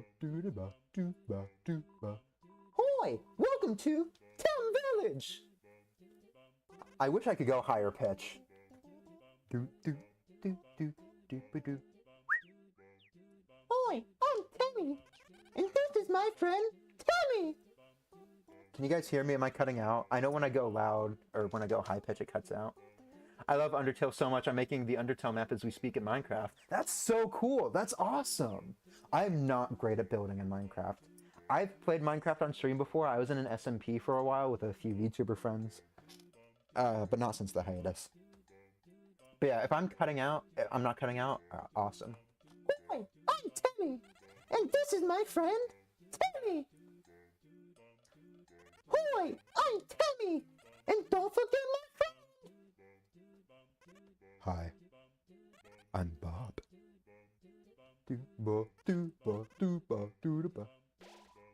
Welcome to Town Village! I wish I could go higher pitch. Do do do do do do do. Hi, I'm Timmy, and this is my friend Timmy. Can you guys hear me? Am I cutting out? I know when I go loud or when I go high pitch, it cuts out. I love Undertale so much. I'm making the Undertale map as we speak in Minecraft. That's so cool. That's awesome. I'm not great at building in Minecraft. I've played Minecraft on stream before. I was in an SMP for a while with a few VTuber friends. But not since the hiatus. But yeah, if I'm cutting out, I'm not cutting out, awesome. Hi, I'm Timmy, and this is my friend Timmy. Hi, I'm Timmy, and don't forget my friend. Hi, I'm Bob. Do-ba, do-ba, do-ba, do-da-ba.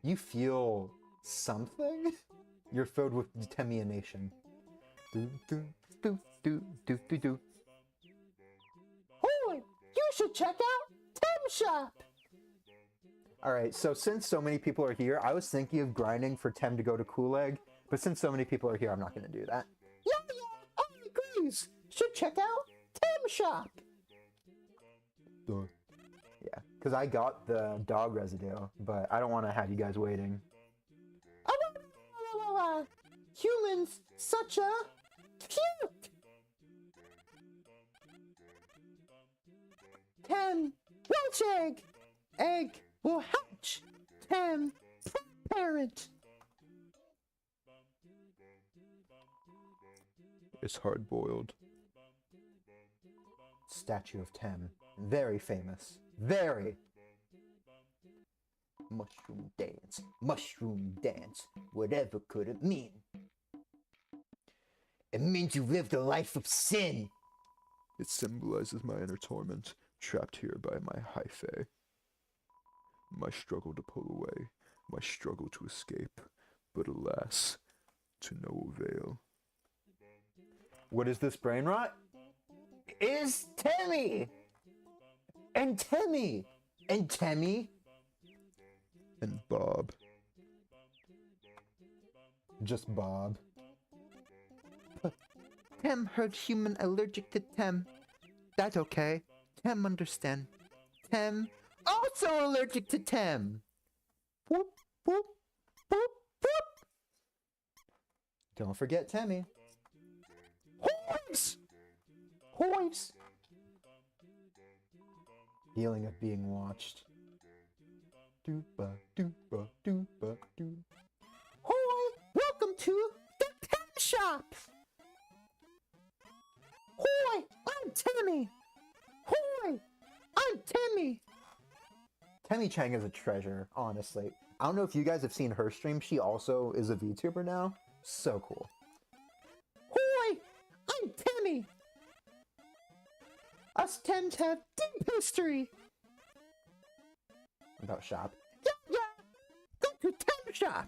You feel something? You're filled with determination. Do do do do do do do. Hi, you should check out Tim Shop. All right, so since so many people are here, I was thinking of grinding for Tem to go to Kool Egg, but since so many people are here, I'm not going to do that. Yeah, I agree. Should check out Tim Shop. Duh. Yeah, because I got the dog residue, but I don't want to have you guys waiting. Humans such a cute. 10 Welch egg. Egg will hatch. 10 parent. It's hard-boiled. Statue of Tem. Very famous. Very. Mushroom dance. Whatever could it mean? It means you lived a life of sin. It symbolizes my inner torment, trapped here by my hyphae. My struggle to pull away, my struggle to escape, but alas, to no avail. What is this brain rot? Is Timmy. And Timmy. And Timmy. And Bob. Just Bob. Tem heard human allergic to Tem. That's okay. Tem understand. Tem also allergic to Tem. Whoop, whoop, whoop, whoop. Don't forget Temmy. Horse! Horse! Feeling of being watched. Dooba, dooba, dooba, doo. Hoi! Welcome to the Tem Shop! Hoi! I'm Timmy! Hoi! I'm Timmy! Temmy Chang is a treasure, honestly. I don't know if you guys have seen her stream. She also is a VTuber now. So cool. Hoi! I'm Timmy! Us Tems have deep history! About shop. Yeah! Go to Tem Shop!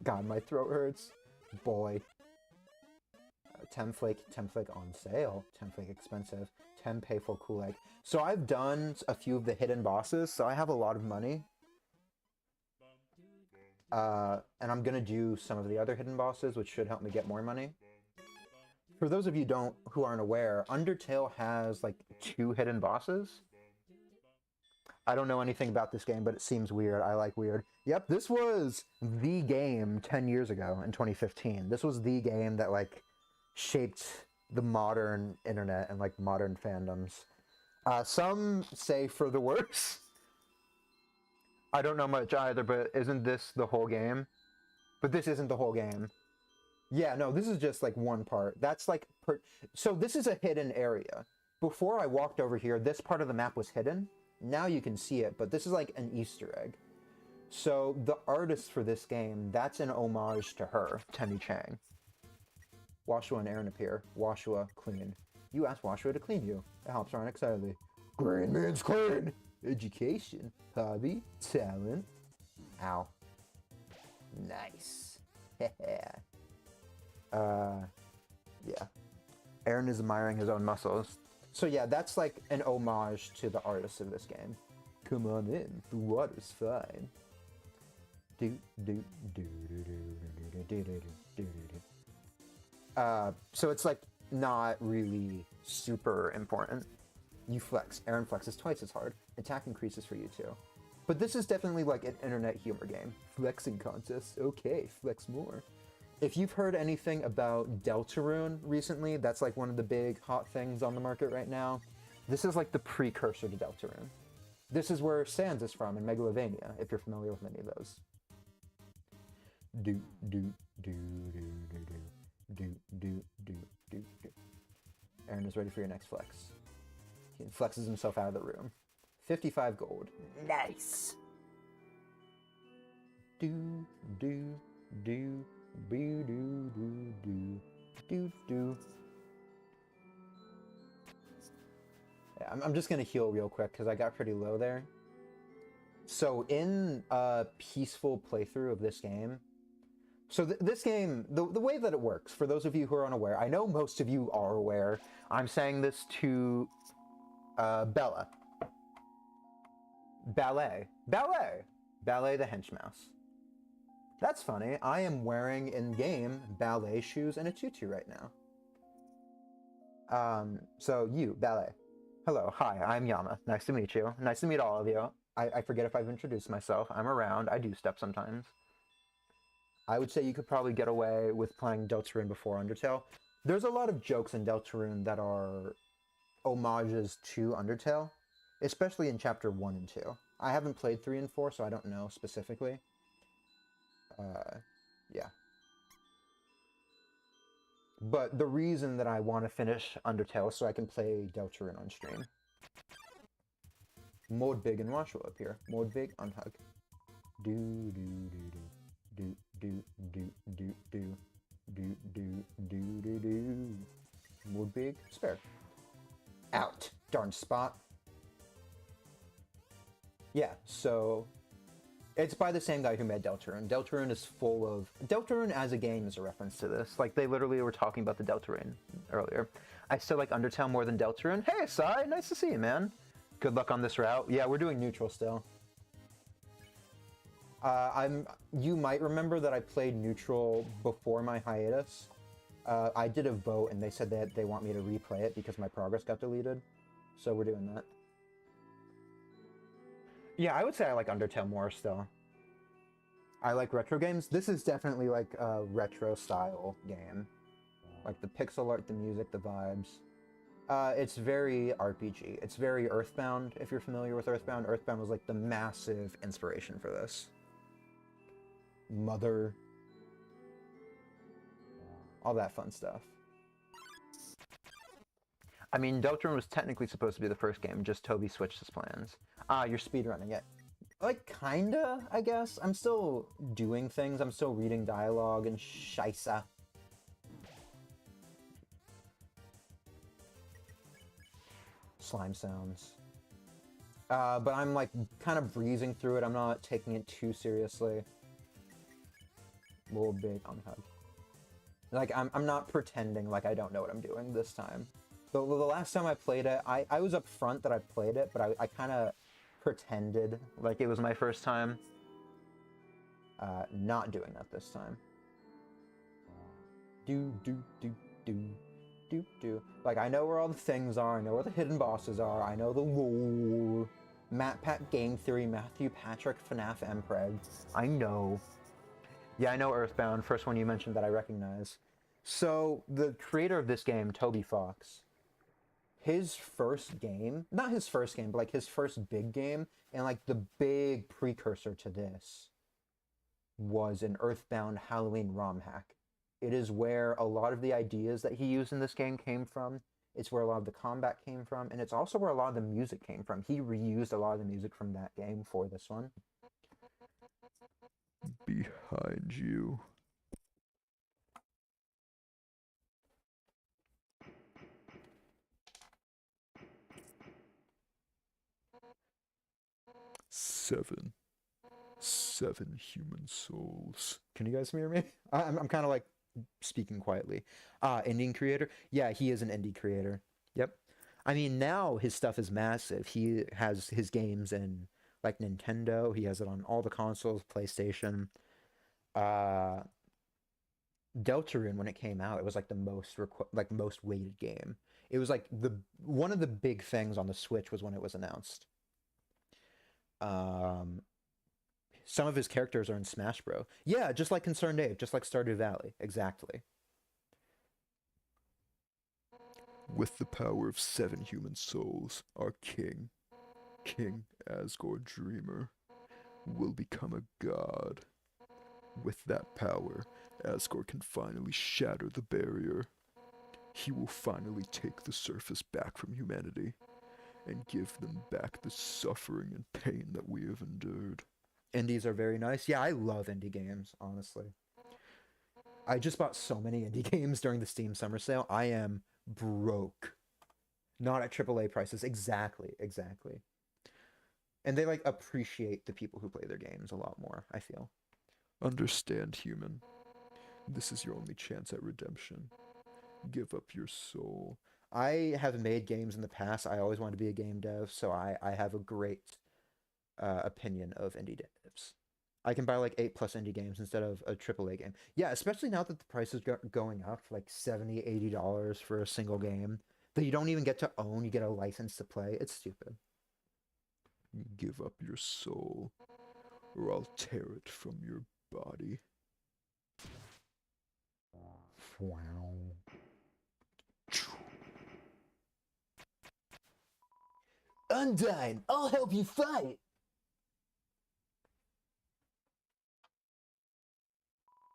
God, my throat hurts. Boy. Temflake on sale. Temflake expensive. Tem pay for Kool Egg. So I've done a few of the hidden bosses, so I have a lot of money. And I'm gonna do some of the other hidden bosses, which should help me get more money. For those of you who aren't aware, Undertale has like 2 hidden bosses. I don't know anything about this game, but it seems weird. I like weird. Yep, this was the game 10 years ago in 2015. This was the game that like shaped the modern internet and like modern fandoms. Some say for the worse. I don't know much either, but isn't this the whole game? But this isn't the whole game. Yeah, no, this is just like one part. That's like, so this is a hidden area. Before I walked over here, this part of the map was hidden. Now you can see it, but this is like an Easter egg. So the artist for this game, that's an homage to her, Temmy Chang. Washua and Aaron appear. Washua, clean. You ask Washua to clean you. It helps her unexcitedly. Green means clean. Education, hobby, talent. Ow. Nice. Yeah. Aaron is admiring his own muscles. So yeah, that's like an homage to the artist of this game. Come on in, the water's fine. Do do do do do do. So it's like not really super important. You flex. Aaron flexes twice as hard. Attack increases for you too. But this is definitely like an internet humor game. Flexing contest. Okay, flex more. If you've heard anything about Deltarune recently, that's like one of the big hot things on the market right now. This is like the precursor to Deltarune. This is where Sans is from in Megalovania, if you're familiar with any of those. Do do do do do do do do do. Aaron is ready for your next flex. He flexes himself out of the room. 55 gold. Nice. Do do do do do do do do do. I'm just gonna heal real quick because I got pretty low there. So in a peaceful playthrough of this game, so this game, the way that it works, for those of you who are unaware, I know most of you are aware, I'm saying this to Bella. Ballet the hench mouse. That's funny, I am wearing in-game ballet shoes and a tutu right now. So you, Ballet. Hello, hi, I'm Yama. Nice to meet you. Nice to meet all of you. I forget if I've introduced myself. I'm around. I do stuff sometimes. I would say you could probably get away with playing Deltarune before Undertale. There's a lot of jokes in Deltarune that are homages to Undertale, especially in Chapter 1 and 2. I haven't played 3 and 4, so I don't know specifically. Yeah. But the reason that I want to finish Undertale is so I can play Deltarune on stream. Mode Big and Wash will appear. Mode Big, unhug. Do do do do do do do do do do do do. Mode Big, spare. Out. Darn spot. Yeah, so it's by the same guy who made Deltarune. Deltarune is full of... Deltarune as a game is a reference to this. Like, they literally were talking about the Deltarune earlier. I still like Undertale more than Deltarune. Hey, Sai, nice to see you, man. Good luck on this route. Yeah, we're doing neutral still. You might remember that I played neutral before my hiatus. I did a vote, and they said that they want me to replay it because my progress got deleted. So we're doing that. Yeah, I would say I like Undertale more still. I like retro games. This is definitely like a retro style game. Like the pixel art, the music, the vibes. It's very RPG. It's very Earthbound, if you're familiar with Earthbound. Earthbound was like the massive inspiration for this. Mother. All that fun stuff. I mean, Deltarune was technically supposed to be the first game, just Toby switched his plans. You're speedrunning it. Like, kinda, I guess. I'm still doing things. I'm still reading dialogue and scheisse. Slime sounds. But I'm, like, kind of breezing through it. I'm not taking it too seriously. Little bit unhug. Like, I'm not pretending like I don't know what I'm doing this time. The last time I played it, I was up front that I played it, but I kind of pretended like it was my first time. Not doing that this time. Do. Like, I know where all the things are, I know where the hidden bosses are, I know the lore. Matt Pat Game Theory, Matthew Patrick, FNAF Mpreg. I know. Yeah, I know Earthbound, first one you mentioned that I recognize. So, the creator of this game, Toby Fox, his first game, not his first game, but like his first big game, and like the big precursor to this, was an Earthbound Halloween ROM hack. It is where a lot of the ideas that he used in this game came from. It's where a lot of the combat came from, and it's also where a lot of the music came from. He reused a lot of the music from that game for this one. Behind you. Seven human souls. Can you guys hear me? I'm kind of like speaking quietly. Indian creator? Yeah, he is an indie creator. Yep. I mean, now his stuff is massive. He has his games in like Nintendo. He has it on all the consoles, PlayStation. Deltarune, when it came out, it was like the most weighted game. It was like one of the big things on the Switch was when it was announced. Um, some of his characters are in Smash Bros. Yeah, just like Concerned Ape, just like Stardew Valley, exactly. With the power of 7 human souls, our king, King Asgore Dreamer, will become a god. With that power, Asgore can finally shatter the barrier. He will finally take the surface back from humanity and give them back the suffering and pain that we have endured. Indies are very nice. Yeah, I love indie games, honestly. I just bought so many indie games during the Steam summer sale. I am broke. Not at AAA prices. Exactly, exactly. And they like appreciate the people who play their games a lot more, I feel. Understand, human. This is your only chance at redemption. Give up your soul. I have made games in the past. I always wanted to be a game dev, so I have a great opinion of indie devs. I can buy like 8+ indie games instead of a AAA game. Yeah, especially now that the price is going up, like $70, $80 for a single game that you don't even get to own. You get a license to play. It's stupid. Give up your soul, or I'll tear it from your body. Wow. Undyne, I'll help you fight.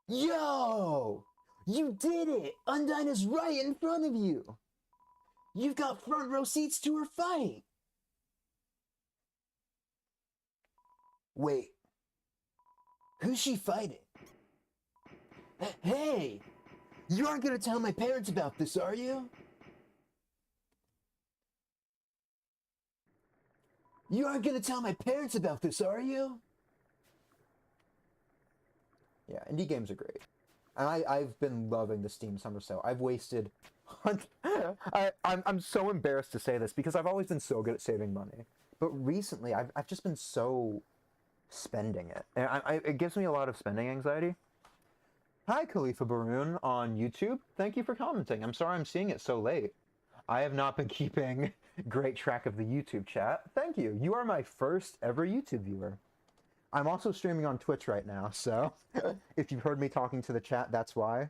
Yo! You did it! Undyne is right in front of you! You've got front row seats to her fight! Wait. Who's she fighting? Hey! You aren't gonna tell my parents about this, are you? You aren't gonna tell my parents about this, are you? Yeah, indie games are great. And I've been loving the Steam Summer Sale. I've wasted... I'm so embarrassed to say this because I've always been so good at saving money. But recently, I've just been so spending it. And it gives me a lot of spending anxiety. Hi, Khalifa Baroon on YouTube. Thank you for commenting. I'm sorry I'm seeing it so late. I have not been keeping great track of the YouTube chat. Thank you. You are my first ever YouTube viewer. I'm also streaming on Twitch right now, so if you've heard me talking to the chat, that's why.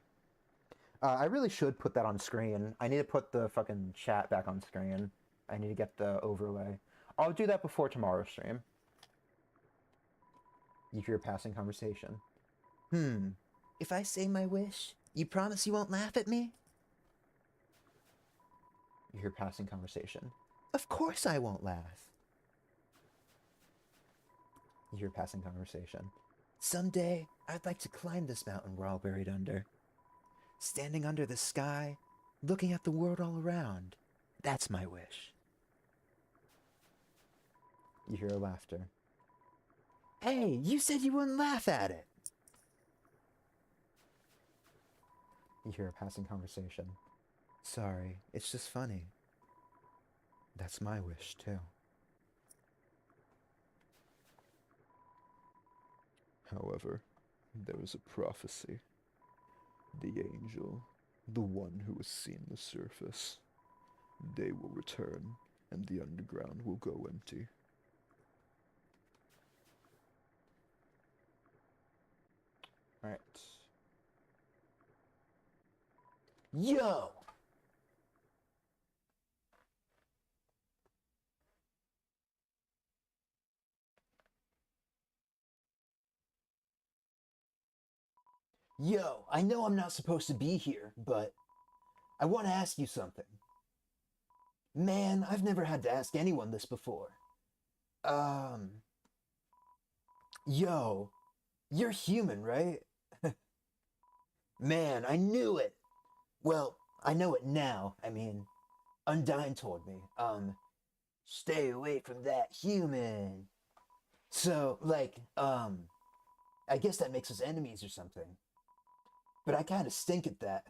I really should put that on screen. I need to put the fucking chat back on screen. I need to get the overlay. I'll do that before tomorrow's stream. You hear a passing conversation. If I say my wish, you promise you won't laugh at me? You hear passing conversation. Of course I won't laugh. You hear passing conversation. Someday, I'd like to climb this mountain we're all buried under. Standing under the sky, looking at the world all around. That's my wish. You hear laughter. Hey, you said you wouldn't laugh at it. You hear a passing conversation. Sorry, it's just funny. That's my wish, too. However, there is a prophecy. The angel, the one who has seen the surface, they will return, and the underground will go empty. Alright. Yo! Yo, I know I'm not supposed to be here, but I want to ask you something. Man, I've never had to ask anyone this before. Yo, you're human, right? Man, I knew it. Well, I know it now. I mean, Undyne told me, stay away from that human. So, like, I guess that makes us enemies or something. But I kind of stink at that.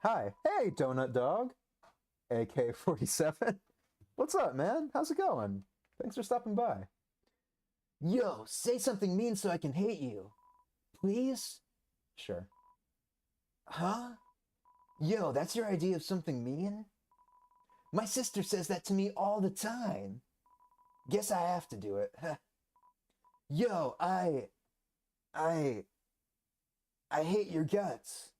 Hi. Hey, Donut Dog. AK-47. What's up, man? How's it going? Thanks for stopping by. Yo, say something mean so I can hate you. Please? Sure. Huh? Yo, that's your idea of something mean? My sister says that to me all the time. Guess I have to do it. Yo, I hate your guts.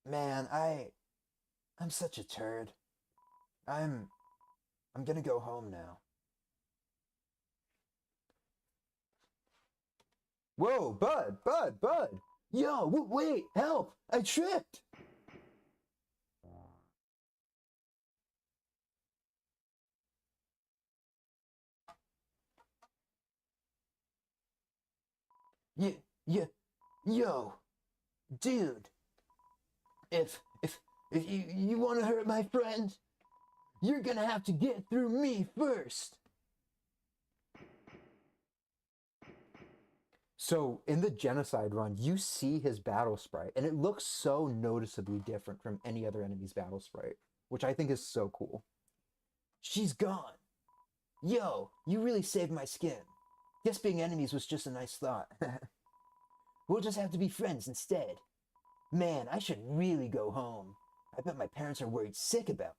Man, I'm such a turd. I'm gonna go home now. Whoa, bud. Yo, wait, help! I tripped! Y- y- yo, dude, if if you want to hurt my friend, you're gonna have to get through me first. So in the genocide run, you see his battle sprite, and it looks so noticeably different from any other enemy's battle sprite, which I think is so cool. She's gone. Yo, you really saved my skin. Guess being enemies was just a nice thought. We'll just have to be friends instead. Man, I should really go home. I bet my parents are worried sick about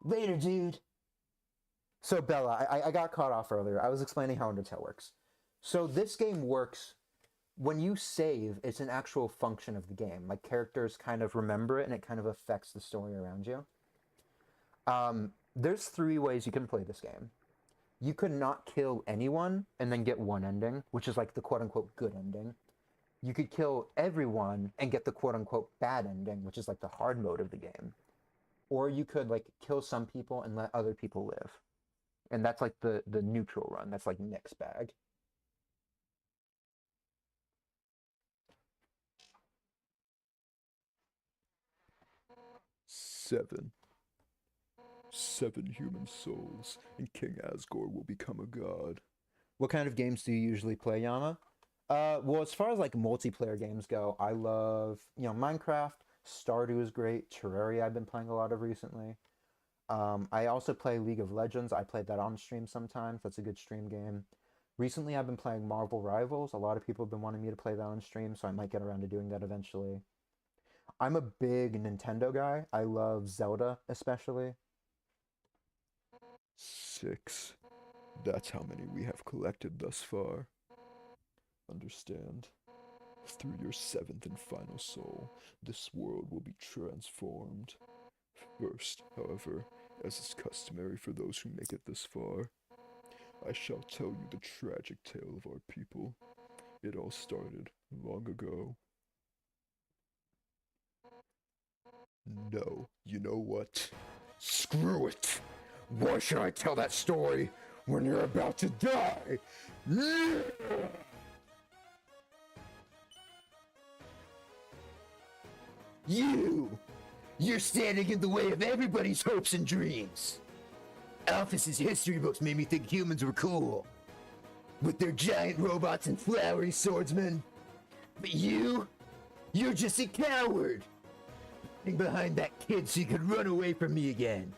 me. Later, dude. So Bella, I got caught off earlier. I was explaining how Undertale works. So this game works when you save, it's an actual function of the game. Like characters kind of remember it and it kind of affects the story around you. There's 3 ways you can play this game. You could not kill anyone and then get one ending, which is like the quote unquote good ending. You could kill everyone and get the quote unquote bad ending, which is like the hard mode of the game. Or you could like kill some people and let other people live. And that's like the neutral run. That's like mixed bag. Seven. 7 human souls, and King Asgore will become a god. What kind of games do you usually play, Yama? Well, as far as like multiplayer games go, I love, Minecraft. Stardew is great. Terraria I've been playing a lot of recently. I also play League of Legends. I played that on stream sometimes. That's a good stream game. Recently, I've been playing Marvel Rivals. A lot of people have been wanting me to play that on stream, so I might get around to doing that eventually. I'm a big Nintendo guy. I love Zelda, especially. 6. That's how many we have collected thus far. Understand? Through your 7th and final soul, this world will be transformed. First, however, as is customary for those who make it this far, I shall tell you the tragic tale of our people. It all started long ago. No, you know what? Screw it! Why should I tell that story when you're about to die? You're standing in the way of everybody's hopes and dreams. Alphys's history books made me think humans were cool. With their giant robots and flowery swordsmen. But you're just a coward. Hiding behind that kid so you could run away from me again.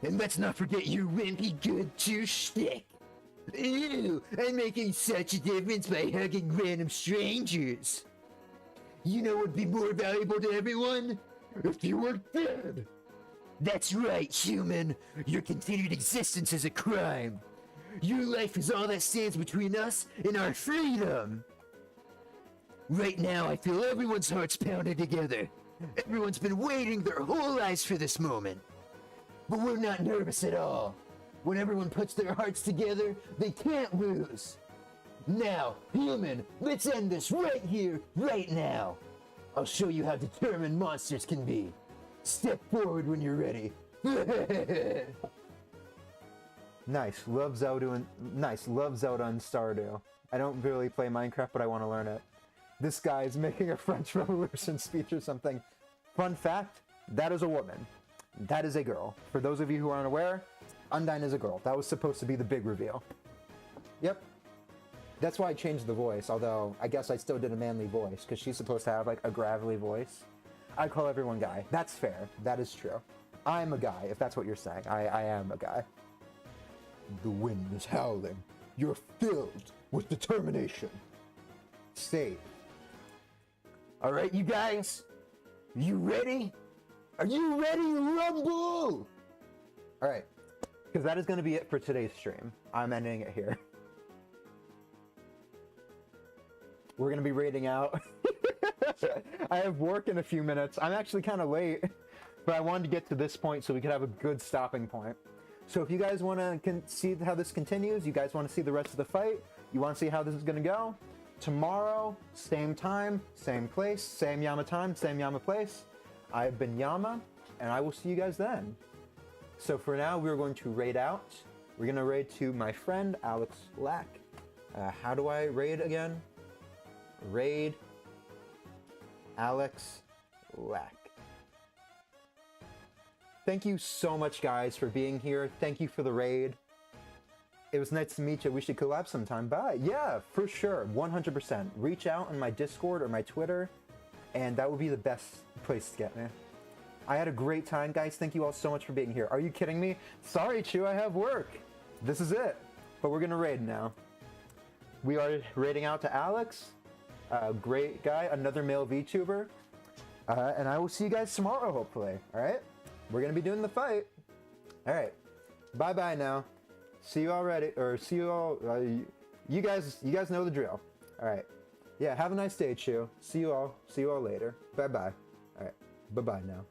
And let's not forget your wimpy good cheer shtick. Ew, I'm making such a difference by hugging random strangers. You know what would be more valuable to everyone? If you were dead. That's right, human. Your continued existence is a crime. Your life is all that stands between us and our freedom. Right now, I feel everyone's hearts pounding together. Everyone's been waiting their whole lives for this moment. But we're not nervous at all. When everyone puts their hearts together, they can't lose. Now, human, let's end this right here, right now. I'll show you how determined monsters can be. Step forward when you're ready. Nice. Love Zelda and Stardew. I don't really play Minecraft, but I want to learn it. This guy is making a French Revolution speech or something. Fun fact, that is a woman. That is a girl. For those of you who aren't aware, Undyne is a girl. That was supposed to be the big reveal. Yep. That's why I changed the voice, although I guess I still did a manly voice, because she's supposed to have like a gravelly voice. I call everyone guy. That's fair. That is true. I'm a guy, if that's what you're saying. I am a guy. The wind is howling. You're filled with determination. Save. All right, you guys, you ready? Are you ready to rumble? All right, because that is going to be it for today's stream. I'm ending it here. We're going to be raiding out. I have work in a few minutes. I'm actually kind of late, but I wanted to get to this point so we could have a good stopping point. So if you guys want to see how this continues, you guys want to see the rest of the fight, you want to see how this is going to go, tomorrow, same time, same place, same Yama time, same Yama place. I've been Yama, and I will see you guys then. So for now, we're going to raid out. We're going to raid to my friend, Alex Lack. How do I raid again? Raid Alex Lack. Thank you so much, guys, for being here. Thank you for the raid. It was nice to meet you. We should collab sometime. Bye. Yeah, for sure. 100%. Reach out on my Discord or my Twitter, and that would be the best place to get me. I had a great time, guys. Thank you all so much for being here. Are you kidding me? Sorry, Chu, I have work. This is it. But we're going to raid now. We are raiding out to Alex. Great guy, another male VTuber. And I will see you guys tomorrow, hopefully. All right? We're going to be doing the fight. All right. Bye-bye now. See you all ready, or see you all, you guys know the drill. All right. Yeah, have a nice day, Chu. See you all later. Bye-bye. All right. Bye-bye now.